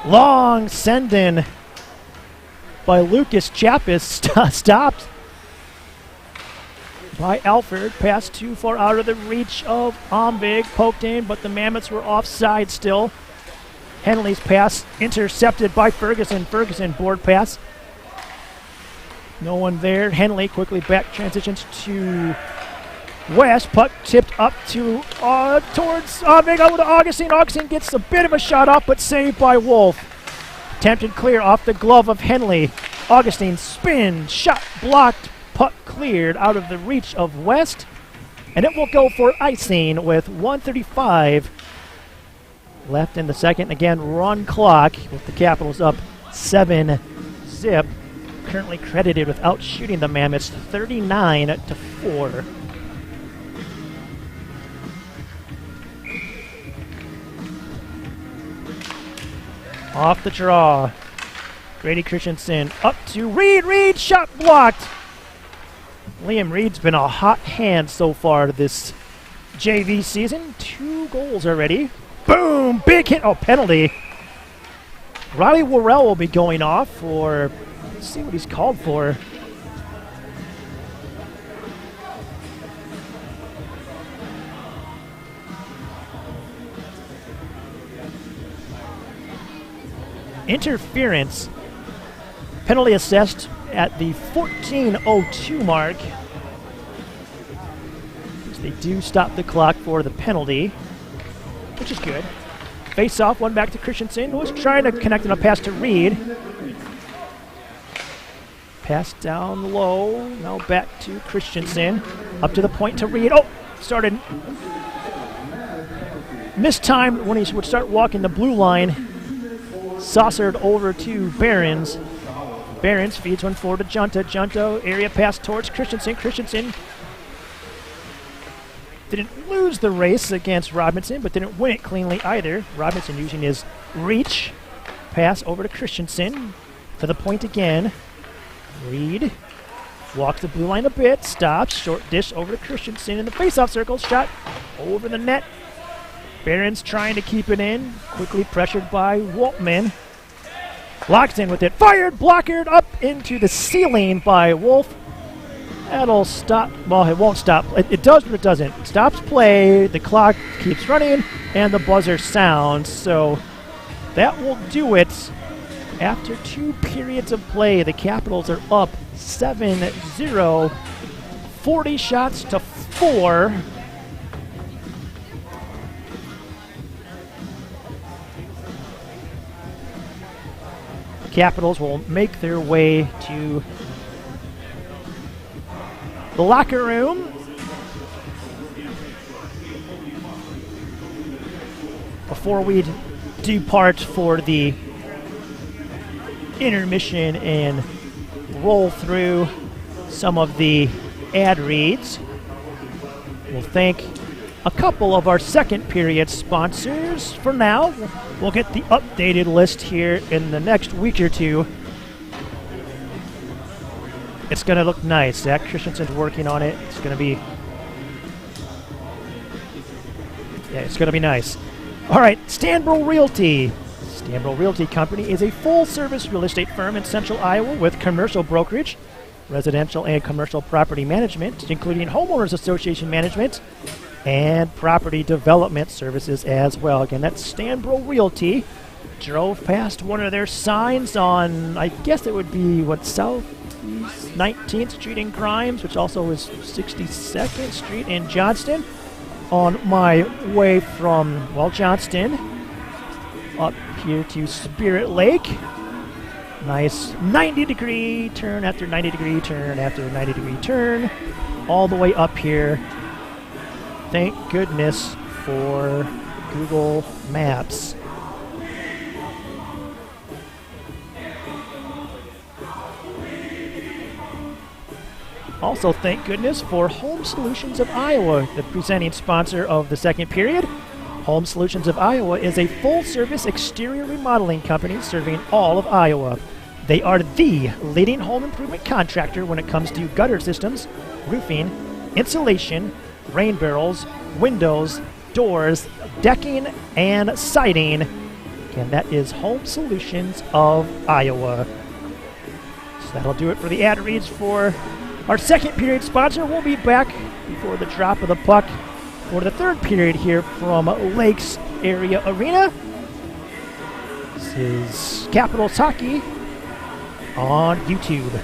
long send-in by Lucas Chappis stopped by Alford. Pass too far out of the reach of Ombig. Poked in, but the Mammoths were offside still. Henley's pass intercepted by Ferguson. Ferguson board pass. No one there. Henley quickly back transitions to West. Puck tipped up to towards Ombig over to Augustine. Augustine gets a bit of a shot off, but saved by Wolf. Attempted clear off the glove of Henley. Augustine spins, shot blocked, puck cleared out of the reach of West. And it will go for icing with 1:35 left in the second. Again, run clock with the Capitals up 7-zip. Currently credited with outshooting the Mammoths 39-4. Off the draw. Grady Christensen up to Reed. Reed shot blocked. Liam Reed's been a hot hand so far this JV season. 2 goals already. Boom! Big hit. Oh, penalty. Riley Worrell will be going off for, let's see what he's called for. Interference. Penalty assessed at the 14:02 mark. They do stop the clock for the penalty, which is good. Face off, one back to Christensen, who was trying to connect on a pass to Reed. Pass down low, now back to Christensen. Up to the point to Reed. Oh, started. Mistimed when he would start walking the blue line. Saucered over to Behrens. Behrens feeds one forward to Junta. Junta, area pass towards Christensen. Christensen Didn't lose the race against Robinson, but didn't win it cleanly either. Robinson using his reach. Pass over to Christensen. To the point again. Reed walks the blue line a bit. Stops. Short dish over to Christensen in the faceoff circle. Shot over the net. Barron's trying to keep it in. Quickly pressured by Waltman. Locks in with it. Fired. Blockered up into the ceiling by Wolf. That'll stop. Well, it won't stop. It does, but it doesn't. Stops play. The clock keeps running, and the buzzer sounds. So that will do it. After 2 periods of play, the Capitals are up 7-0. 40 shots to 4. The Capitals will make their way to the locker room. Before we depart for the intermission and roll through some of the ad reads, we'll thank a couple of our second period sponsors. For now, we'll get the updated list here in the next week or two. It's going to look nice. Zach Christensen's working on it. It's going to be... yeah, it's going to be nice. All right, Stanbro Realty. Stanbro Realty Company is a full-service real estate firm in central Iowa with commercial brokerage, residential and commercial property management, including homeowners association management, and property development services as well. Again, that's Stanbro Realty. Drove past one of their signs on, I guess it would be, what, South 19th Street in Grimes, which also is 62nd Street in Johnston. On my way from, well, Johnston up here to Spirit Lake. Nice 90-degree turn after 90-degree turn after 90-degree turn. All the way up here. Thank goodness for Google Maps. Also, thank goodness for Home Solutions of Iowa, the presenting sponsor of the second period. Home Solutions of Iowa is a full-service exterior remodeling company serving all of Iowa. They are the leading home improvement contractor when it comes to gutter systems, roofing, insulation, rain barrels, windows, doors, decking, and siding. Again, that is Home Solutions of Iowa. So that'll do it for the ad reads for our second period sponsor. We'll be back before the drop of the puck for the third period here from Lakes Area Arena. This is Capitals Hockey on YouTube.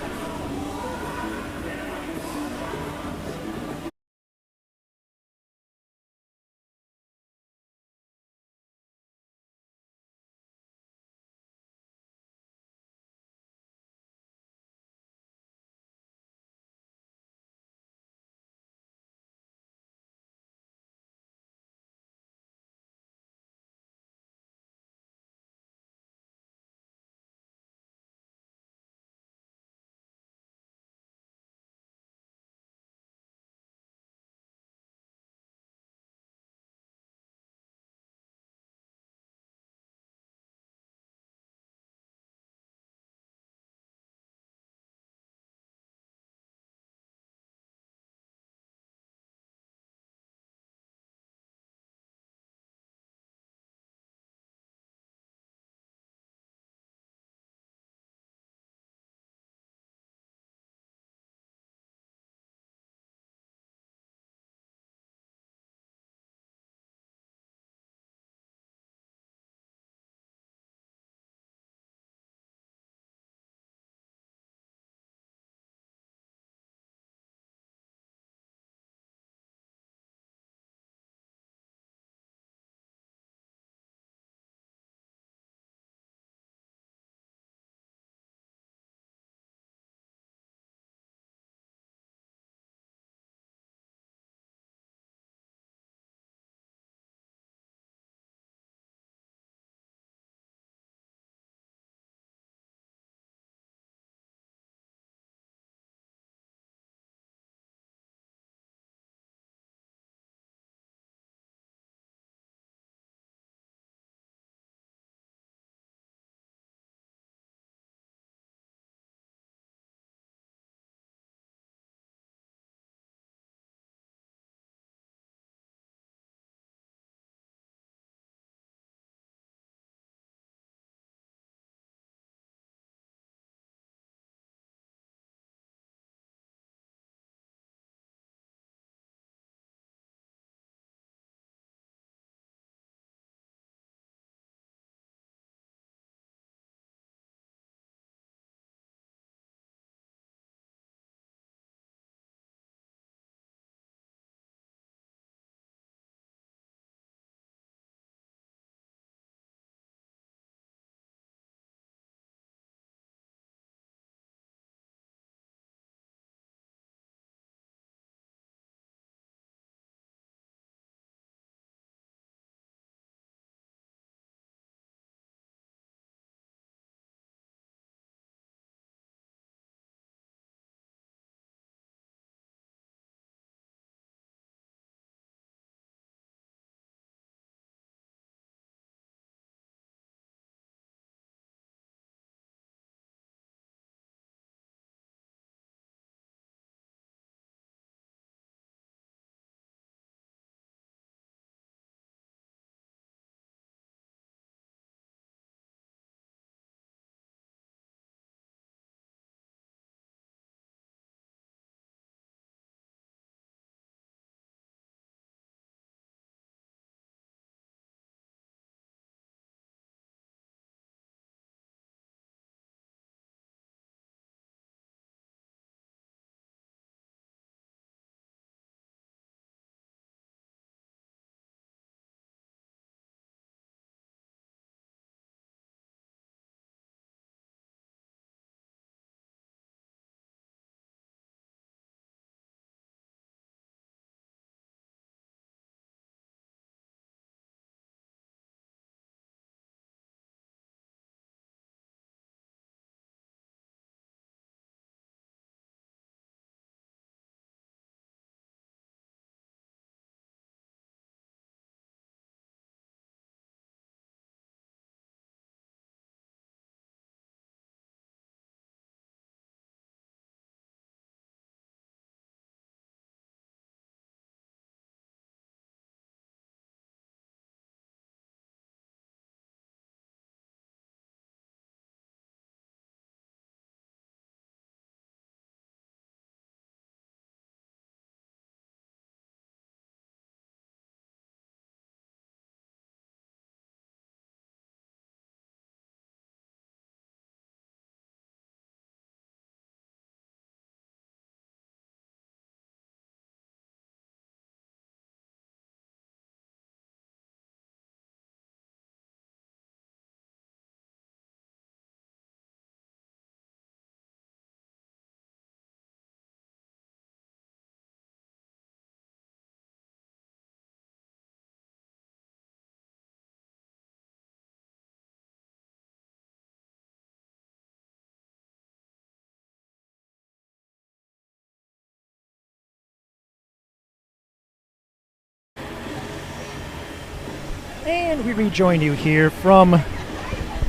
And we rejoin you here from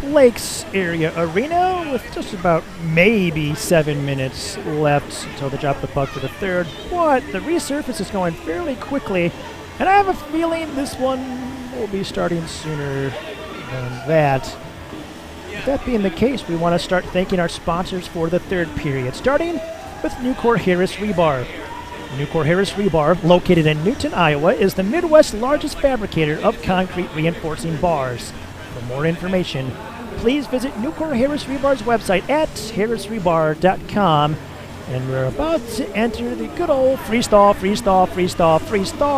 Lakes Area Arena with just about maybe 7 minutes left until they drop the puck for the third. But the resurface is going fairly quickly, and I have a feeling this one will be starting sooner than that. With that being the case, we want to start thanking our sponsors for the third period, starting with Nucor Harris Rebar. Nucor Harris Rebar, located in Newton, Iowa, is the Midwest's largest fabricator of concrete reinforcing bars. For more information, please visit Nucor Harris Rebar's website at harrisrebar.com. And we're about to enter the good old freeze-thaw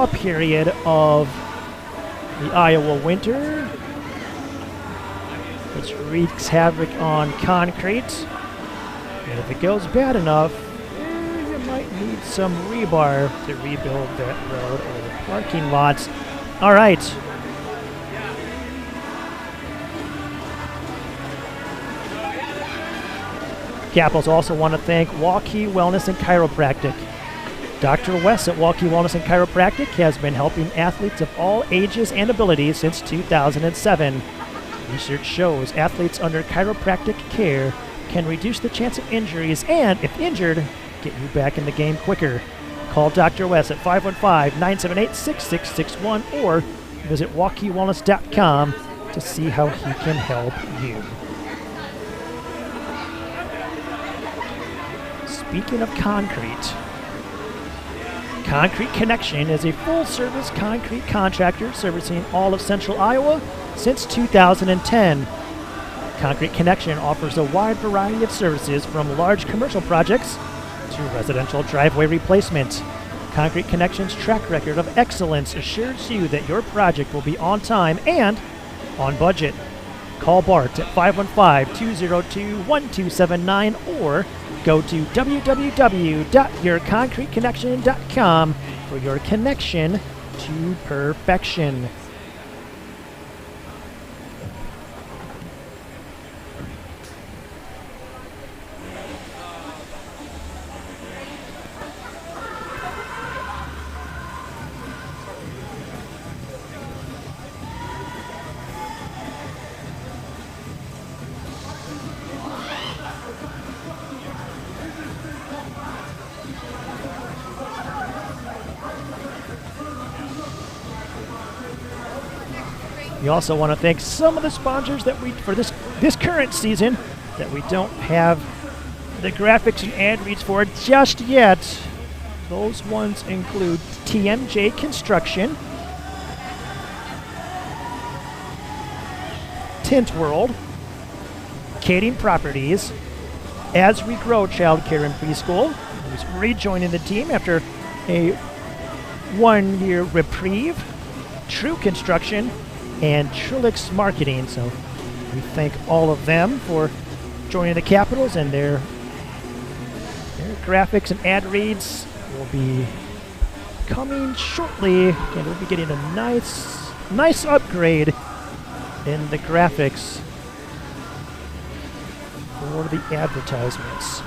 period of the Iowa winter, which wreaks havoc on concrete. And if it goes bad enough, you might need some rebar to rebuild that road or the parking lots. All right. Capitals also want to thank Waukee Wellness and Chiropractic. Dr. West at Waukee Wellness and Chiropractic has been helping athletes of all ages and abilities since 2007. Research shows athletes under chiropractic care can reduce the chance of injuries and, if injured, get you back in the game quicker. Call Dr. West at 515-978-6661 or visit WaukeeWellness.com to see how he can help you. Speaking of concrete, Concrete Connection is a full-service concrete contractor servicing all of central Iowa since 2010. Concrete Connection offers a wide variety of services from large commercial projects to residential driveway replacement. Concrete Connection's track record of excellence assures you that your project will be on time and on budget. Call Bart at 515-202-1279 or go to www.yourconcreteconnection.com for your connection to perfection. We also want to thank some of the sponsors that we, for this current season, that we don't have the graphics and ad reads for just yet. Those ones include TMJ Construction, Tint World, Kading Properties, As We Grow Child Care and Preschool, who's rejoining the team after a one-year reprieve, True Construction, and Trilix Marketing. So we thank all of them for joining the Capitals, and their graphics and ad reads will be coming shortly, and we'll be getting a nice upgrade in the graphics for the advertisements.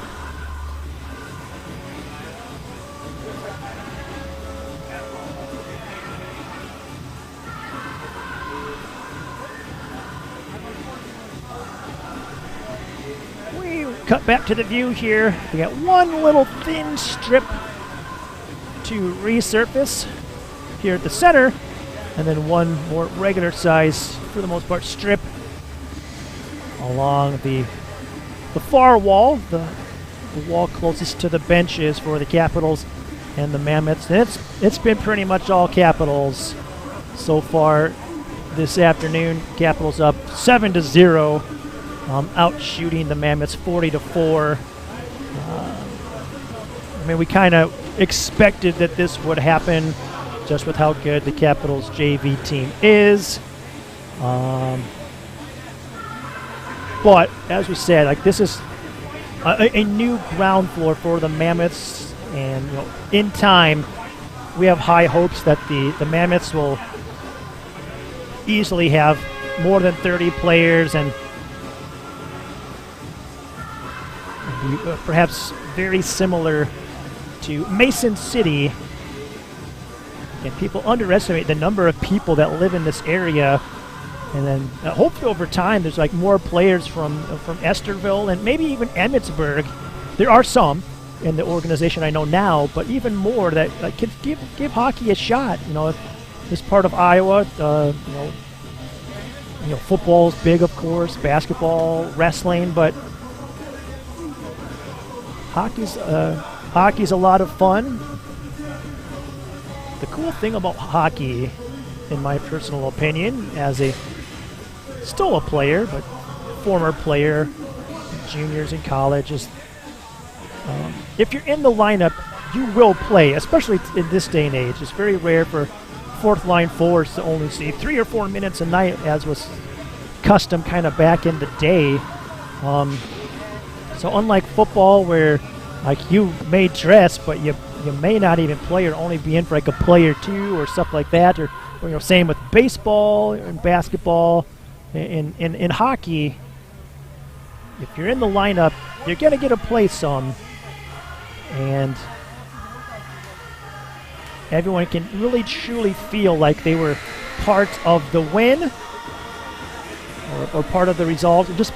Cut back to the view here. We got one little thin strip to resurface here at the center, and then one more regular size, for the most part, strip along the far wall, the wall closest to the benches for the Capitals and the Mammoths. And it's been pretty much all Capitals so far this afternoon. Capitals up 7-0. Out shooting the Mammoths 40-4. I mean, we kind of expected that this would happen just with how good the Capitals JV team is. But as we said, like, this is a new ground floor for the Mammoths, and in time, we have high hopes that the Mammoths will easily have more than 30 players and perhaps very similar to Mason City And people underestimate the number of people that live in this area. And then hopefully over time, there's like more players from Esterville and maybe even Emmitsburg. There are some in the organization I know now, but even more that could give hockey a shot. You know, this part of Iowa, football's big, of course, basketball, wrestling, but hockey's a lot of fun. The cool thing about hockey, in my personal opinion, as still a player, but former player, juniors in college, is if you're in the lineup, you will play, especially in this day and age. It's very rare for fourth line forwards to only see 3 or 4 minutes a night, as was custom kind of back in the day. So unlike football, where like you may dress, but you may not even play or only be in for like a play or two or stuff like that, or same with baseball and basketball. In hockey, if you're in the lineup, you're going to get to play some, and everyone can really truly feel like they were part of the win or part of the result, or just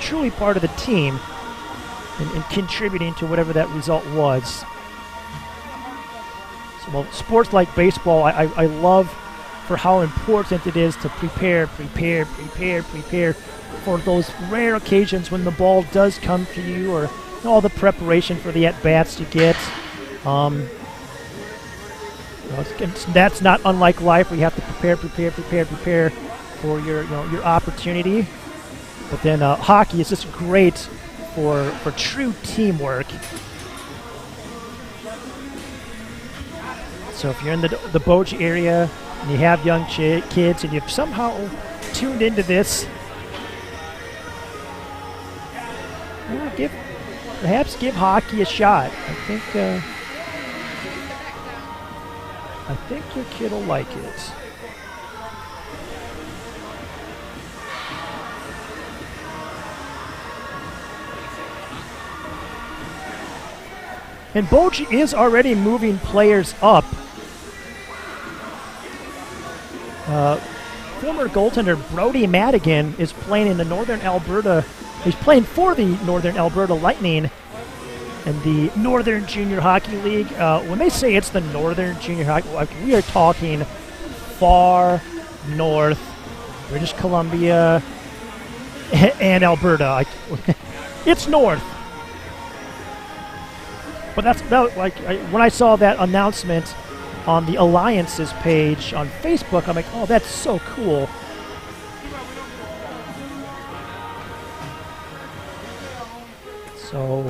truly part of the team and contributing to whatever that result was. So, well, sports like baseball, I love for how important it is to prepare for those rare occasions when the ball does come to you, or all the preparation for the at-bats you get. That's not unlike life, where you have to prepare for your opportunity. But then hockey is just great for true teamwork. So if you're in the Boji area and you have young kids and you've somehow tuned into this, perhaps give hockey a shot. I think your kid will like it. And Boji is already moving players up. Former goaltender Brody Madigan is playing in the Northern Alberta. He's playing for the Northern Alberta Lightning in the Northern Junior Hockey League. When they say it's the Northern Junior Hockey, like, we are talking far north, British Columbia and Alberta. It's north. But when I saw that announcement on the Alliances page on Facebook, I'm like, oh, that's so cool. So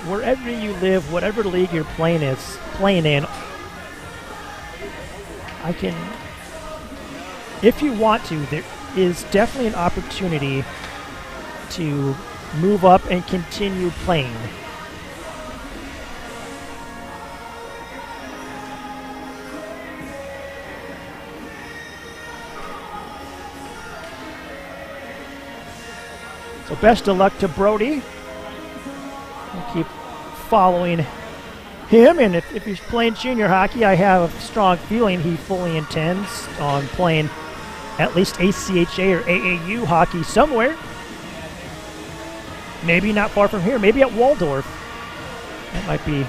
wherever you live, whatever league you're playing in, if you want to, there is definitely an opportunity to move up and continue playing. So best of luck to Brody. I'll keep following him, and if he's playing junior hockey, I have a strong feeling he fully intends on playing at least ACHA or AAU hockey somewhere. Maybe not far from here, maybe at Waldorf. That might be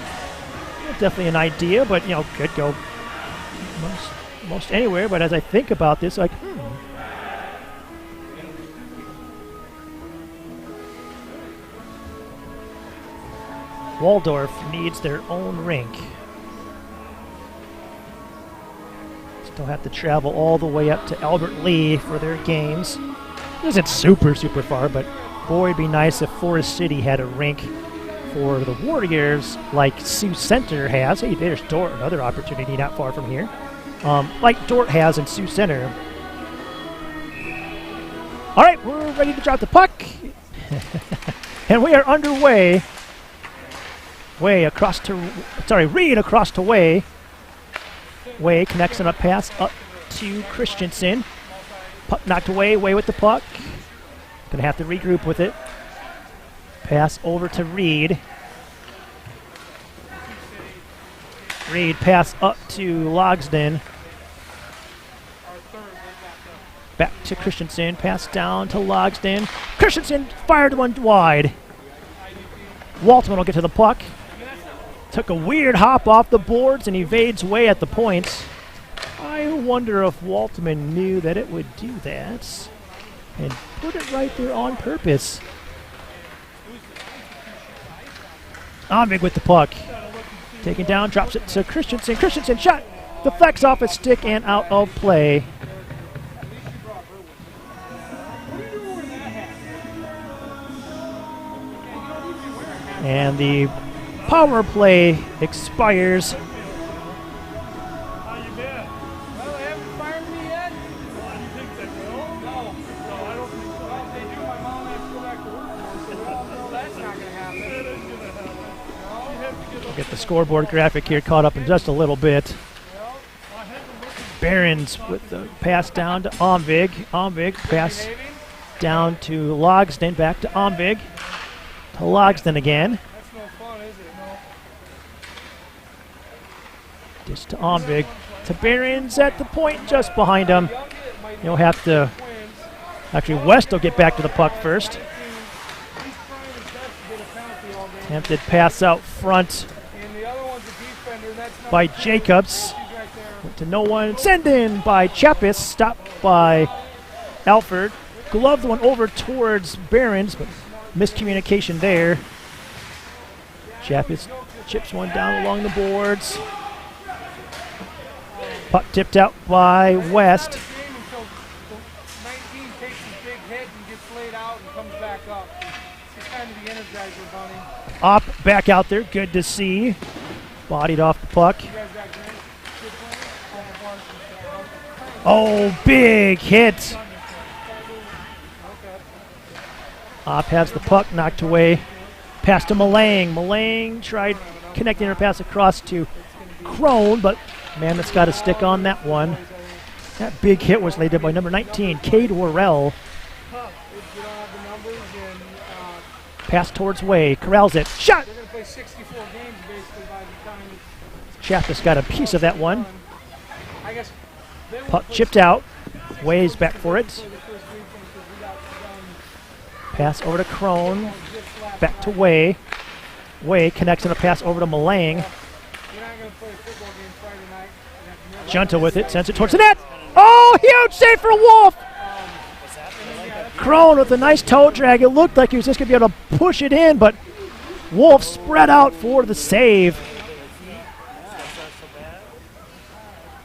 definitely an idea, but could go most anywhere. But as I think about this, Waldorf needs their own rink. Still have to travel all the way up to Albert Lee for their games. It isn't super far, but boy, it'd be nice if Forest City had a rink for the Warriors like Sioux Center has. Hey, there's Dort, another opportunity not far from here. Like Dort has in Sioux Center. All right, we're ready to drop the puck. And we are underway. Reed across to Way. Way connects on a pass up to Christensen. Puck knocked away. Way with the puck. Gonna have to regroup with it. Pass over to Reed. Reed pass up to Logsden. Back to Christensen. Pass down to Logsden. Christensen fired one wide. Waltman will get to the puck. Took a weird hop off the boards and evades way at the point. I wonder if Waltman knew that it would do that and put it right there on purpose. Omvig with the puck. Taken down, drops it to Christensen. Christensen shot. Deflects off his stick and out of play. And the power play expires. How you been? Well, they haven't fired me yet. Well, you think they will? No, I don't think so. Well, if they do, my mom has to go back to work for them. So, no, that's not going to happen. It is going to happen. No, you have to get We'll get the scoreboard graphic here caught up in just a little bit. Barons with the pass down to Omvig. Omvig pass down to Logsden. Back to Omvig. To Logsden again. That's no fun, is it? No. Just to Omvig. To Barons at the point just behind him. You'll have to... Actually, West will get back to the puck first. Attempted pass out front by Jacobs. Went to no one. Send in by Chappis. Stopped by Alford. Gloved one over towards Barons, but miscommunication there. Chappis chips one down along the boards. Puck tipped out by West. Up, back out there. Good to see. Bodied off the puck. Oh, big hit. Opp has the puck knocked away. Pass to Malang. Malang tried connecting her pass across to Crone, but Mammoth's got a stick on that one. That big hit was laid in by number 19, Cade Worrell. Pass towards Way. Corrals it. Shot! Chappis got a piece of that one. Puck chipped out. Way's back for it. Pass over to Crone. Back to Way. Way connects on a pass over to Malang. Junta with it. Sends it towards the net. Oh, huge save for Wolf! Crone with a nice toe drag. It looked like he was just going to be able to push it in, but Wolf spread out for the save.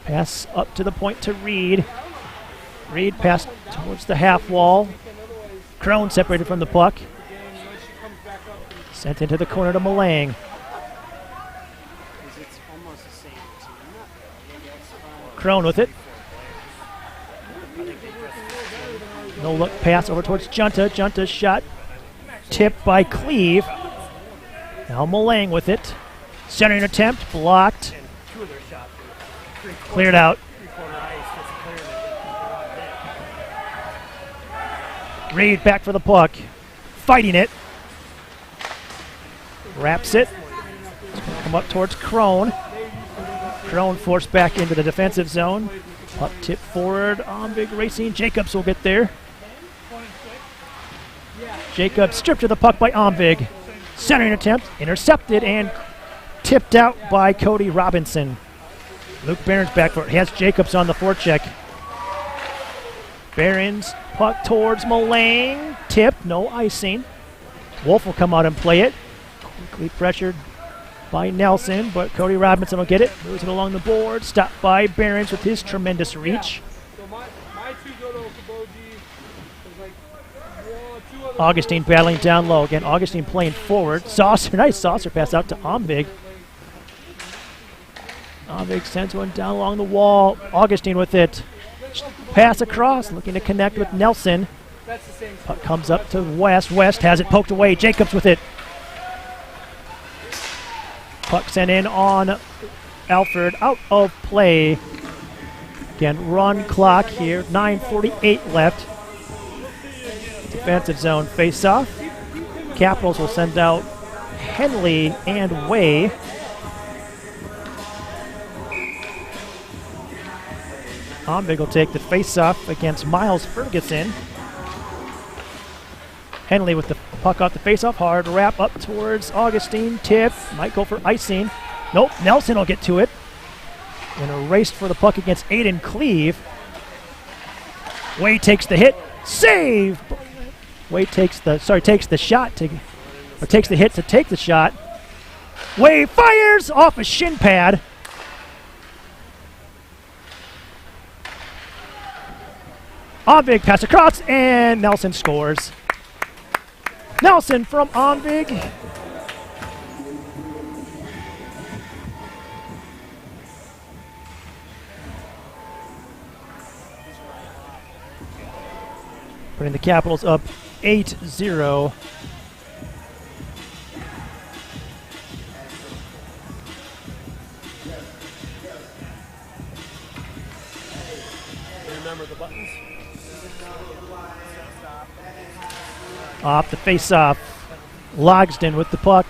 Pass up to the point to Reed. Reed passed towards the half wall. Crone separated from the puck. Sent into the corner to Malang. Crone with it. No look pass over towards Junta. Junta's shot tipped by Cleve. Now Malang with it. Centering attempt blocked. Cleared out. Reed back for the puck. Fighting it. Wraps it. It's going to come up towards Crone. Crone forced back into the defensive zone. Puck tip forward. Omvig racing. Jacobs will get there. Jacobs stripped of the puck by Omvig. Centering attempt. Intercepted and tipped out by Cody Robinson. Luke Barons back for it. He has Jacobs on the forecheck. Barons, puck towards Malang. Tip, no icing. Wolf will come out and play it. Quickly pressured by Nelson, but Cody Robinson will get it. Moves it along the board. Stopped by Barons with his tremendous reach. Augustine battling down low. Again, Augustine playing forward. Saucer, nice saucer pass out to Omvig. Omvig sends one down along the wall. Augustine with it. Pass across, looking to connect with Nelson. Puck comes up to West. West has it poked away. Jacobs with it. Puck sent in on Alford. Out of play. Again, run clock here. 9:48 left. Defensive zone face-off. Capitals will send out Henley and Way. Omvig will take the face-off against Miles Ferguson. Henley with the puck off the face-off. Hard wrap up towards Augustine. Tip. Might go for icing. Nope. Nelson will get to it. In a race for the puck against Aiden Cleve. Wade takes the hit. Save! Wade takes the shot takes the hit to take the shot. Wade fires off a shin pad. Omvig pass across, and Nelson scores. Nelson from Omvig. Putting the Capitals up 8-0. Remember the buttons? Off the face-off. Logsden with the puck.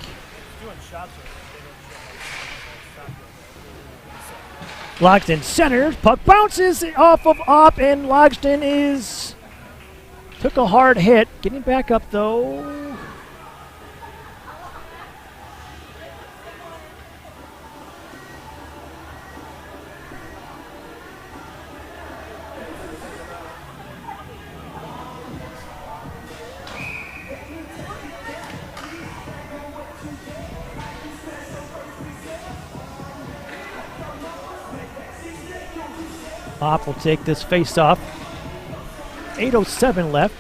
Logsden centers. Puck bounces off of Opp, and Logsden took a hard hit. Getting back up, though. Opp will take this face-off. 8:07 left.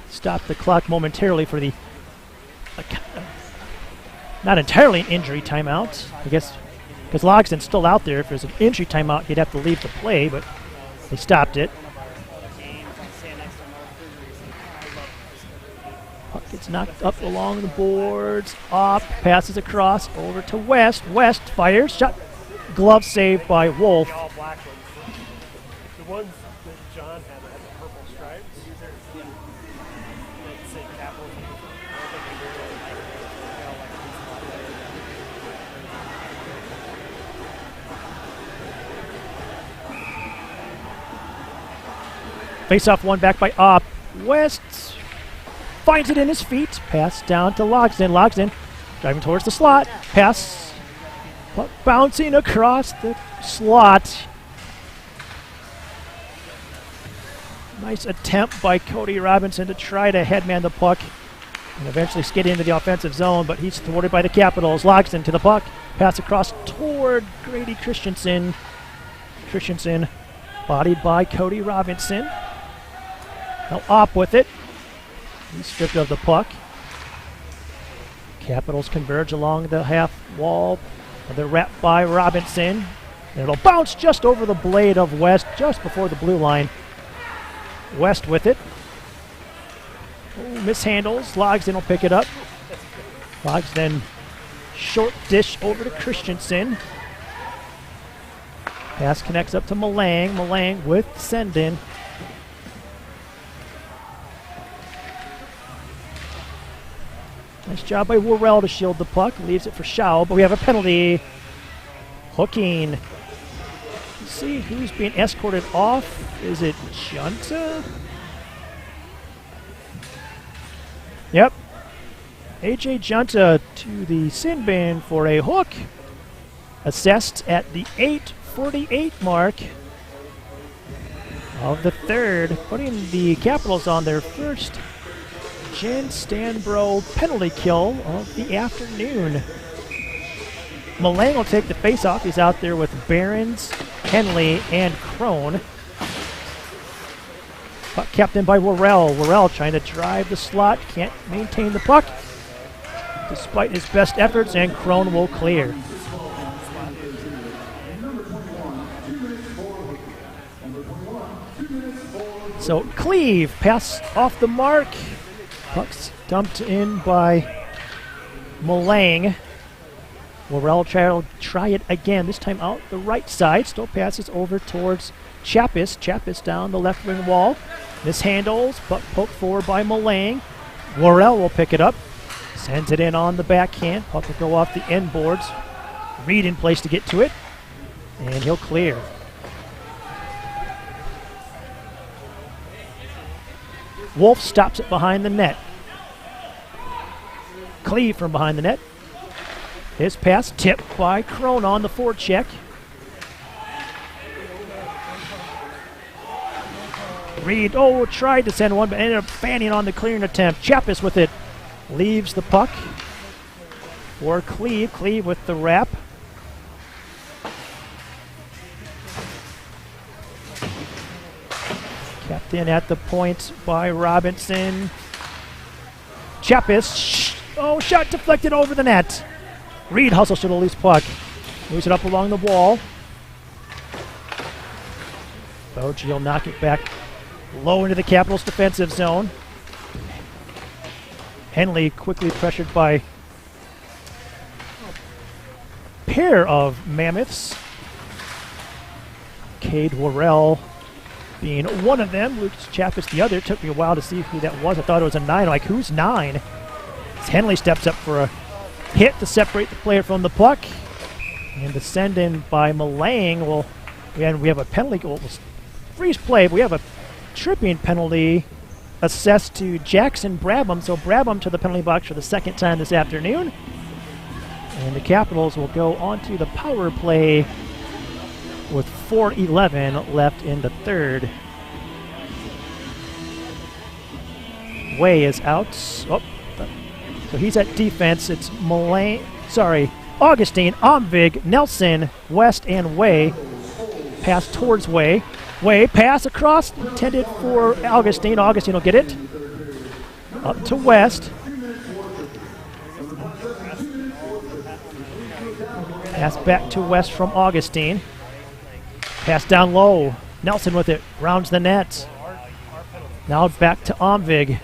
Stop the clock momentarily for the not entirely an injury timeout, I guess, because Logsden's still out there. If there's an injury timeout, he'd have to leave the play, but they stopped it. Puck gets knocked up along the boards. Opp passes across over to West. West fires. Shot. Glove saved by Wolf. The ones that John had that had the purple stripes, that say Capitals. Face-off one back by Opp. West finds it in his feet. Pass down to Logsden. Logsden driving towards the slot. Pass. Puck bouncing across the slot. Nice attempt by Cody Robinson to try to headman the puck and eventually skid into the offensive zone, but he's thwarted by the Capitals. Logsden to the puck. Pass across toward Grady Christensen. Christensen bodied by Cody Robinson. Now Opp with it. He's stripped of the puck. Capitals converge along the half wall. Another wrap by Robinson. And it'll bounce just over the blade of West, just before the blue line. West with it. Oh, mishandles. Logsden will pick it up. Logsden short dish over to Christensen. Pass connects up to Malang. Malang with send-in. Nice job by Worrell to shield the puck. Leaves it for Schau, but we have a penalty. Hooking. Let's see who's being escorted off. Is it Junta? Yep. AJ Junta to the sin bin for a hook. Assessed at the 8:48 mark of the third, putting the Capitals on their first Jen Stanbro penalty kill of the afternoon. Malang will take the face-off. He's out there with Behrens, Henley, and Crone. Puck kept in by Worrell. Worrell trying to drive the slot. Can't maintain the puck despite his best efforts, and Crone will clear. So Cleve, pass off the mark. Puck's dumped in by Malang. Worrell try it again, this time out the right side. Still passes over towards Chappis. Chappis down the left wing wall. Mishandles, puck poked forward by Malang. Worrell will pick it up. Sends it in on the backhand. Puck will go off the end boards. Reed in place to get to it. And he'll clear. Wolf stops it behind the net. Cleve from behind the net. His pass tipped by Crone on the forecheck. Reed, tried to send one, but ended up fanning on the clearing attempt. Chappis with it. Leaves the puck for Cleve. Cleve with the wrap. Kept in at the point by Robinson. Chappis. Shot deflected over the net. Reed hustles to the loose puck. Moves it up along the wall. Boji will knock it back low into the Capitals' defensive zone. Henley quickly pressured by a pair of Mammoths. Cade Worrell being one of them. Lucas Chappis the other. Took me a while to see who that was. I thought it was a 9. Like, who's 9? As Henley steps up for a hit to separate the player from the puck. And the send in by Malang. Well, again, we have a penalty. Well, freeze play, but we have a tripping penalty assessed to Jackson Brabham. So Brabham to the penalty box for the second time this afternoon. And the Capitals will go onto the power play with 4:11 left in the third. Way is out. So he's at defense. It's Augustine, Omvig, Nelson, West, and Way. Pass towards Way. Way, pass across, intended for Augustine. Augustine will get it. Up to West. Pass back to West from Augustine. Pass down low. Nelson with it. Rounds the net. Now back to Omvig.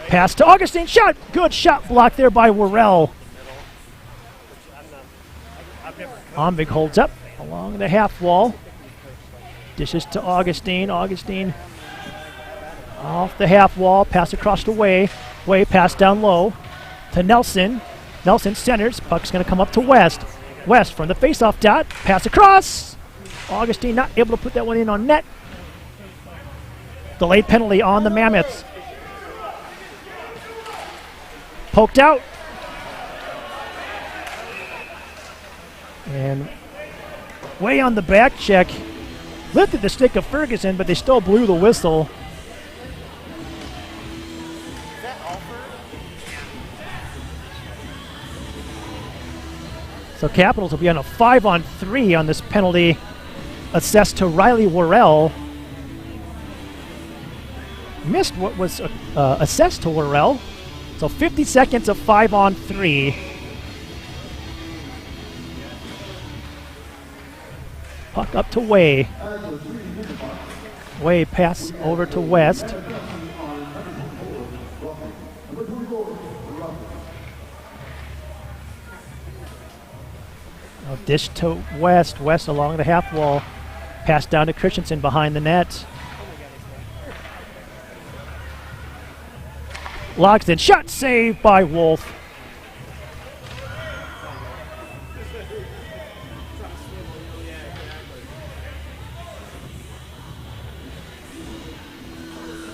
Pass to Augustine. Shot! Good shot blocked there by Worrell. Omvig holds up along the half wall. Dishes to Augustine. Augustine off the half wall. Pass across to Way. Way pass down low to Nelson. Nelson centers. Puck's going to come up to West. West from the faceoff dot. Pass across. Augustine not able to put that one in on net. Delayed penalty on the Mammoths. Poked out. And Way on the back check. Lifted the stick of Ferguson, but they still blew the whistle. So Capitals will be on a 5-on-3 on this penalty assessed to Riley Worrell. Missed what was assessed to Worrell. So 50 seconds of 5-on-3. Puck up to Way. Way pass over to West. Now dish to West. West along the half wall. Pass down to Christensen behind the net. Logsdon. Shot saved by Wolf.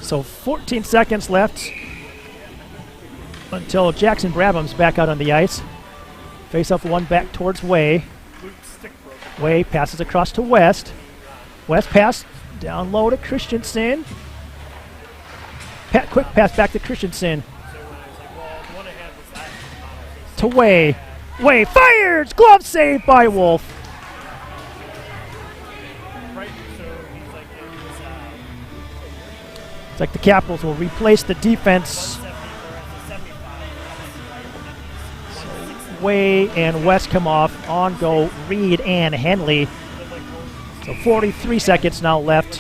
So 14 seconds left until Jackson Brabham's back out on the ice. Face up one back towards Way. Way passes across to West. West pass down low to Christensen. Quick pass back to Christensen. To Way. Way fires! Glove save by Wolf. It's like the Capitals will replace the defense. So Way and West come off. On go Reed and Henley. So 43 seconds now left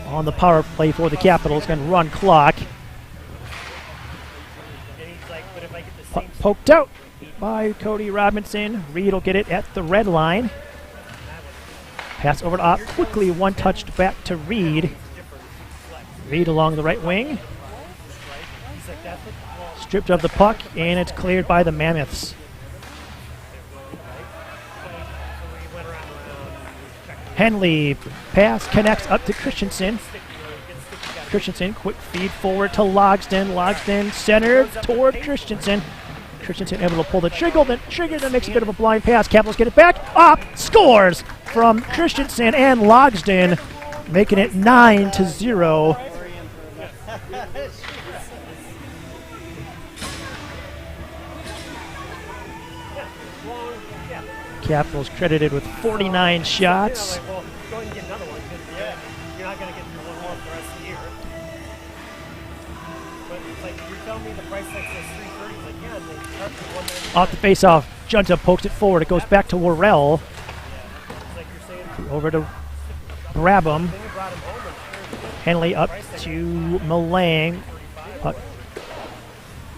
on the power play for the Capitals. Going to run clock. Poked out by Cody Robinson. Reed will get it at the red line. Pass over to Opp. Quickly one-touched back to Reed. Reed along the right wing. Stripped of the puck, and it's cleared by the Mammoths. Henley pass connects up to Christensen. Christensen, quick feed forward to Logsden. Logsden centered toward Christensen. Christensen able to pull the trigger, then makes a bit of a blind pass. Capitals get it back. Up, scores from Christensen and Logsden, making it 9-0. Capitals credited with 49 shots. Off the face-off, Junta pokes it forward. It goes back to Worrell. Over to Brabham. Henley up to Malang. Puck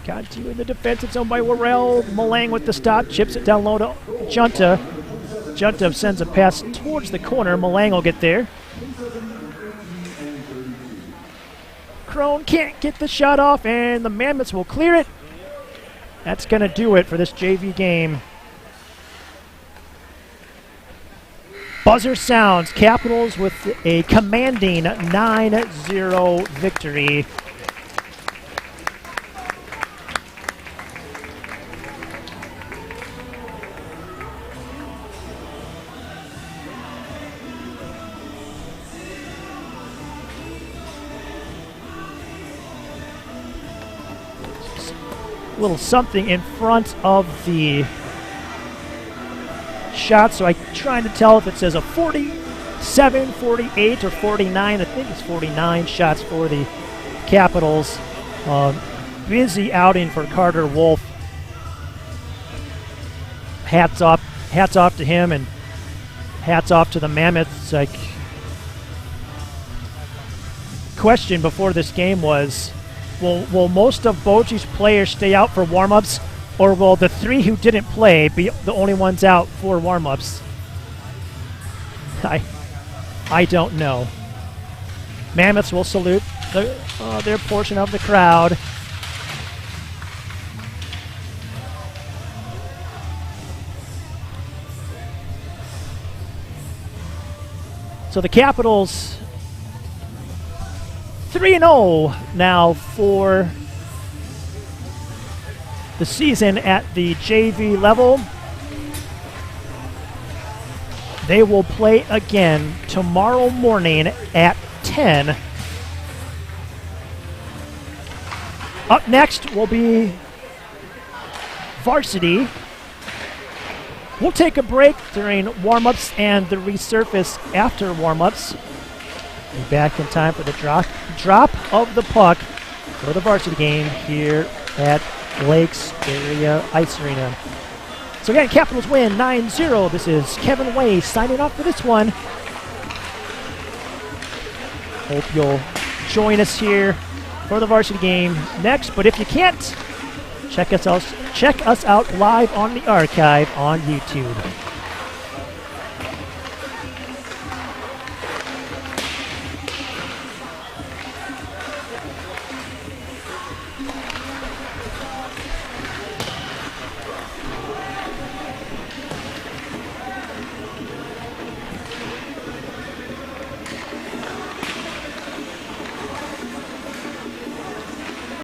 got to in the defensive zone by Worrell. Malang with the stop, chips it down low to Junta. Junta sends a pass towards the corner. Malang will get there. Crone can't get the shot off, and the Mammoths will clear it. That's going to do it for this JV game. Buzzer sounds. Capitals with a commanding 9-0 victory. Little something in front of the shot, so I'm trying to tell if it says a 47, 48, or 49. I think it's 49 shots for the Capitals. Busy outing for Carter Wolf. Hats off to him, and hats off to the Mammoths. Like, question before this game was, will most of Boji's players stay out for warm-ups, or will the three who didn't play be the only ones out for warm-ups? I don't know. Mammoths will salute their portion of the crowd. So the Capitals 3-0 now for the season at the JV level. They will play again tomorrow morning at 10. Up next will be varsity. We'll take a break during warm-ups and the resurface after warm-ups. Be back in time for the drop of the puck for the varsity game here at Lakes Area Ice Arena. So again, Capitals win 9-0. This is Kevin Way signing off for this one. Hope you'll join us here for the varsity game next. But if you can't, check us out live on the archive on YouTube.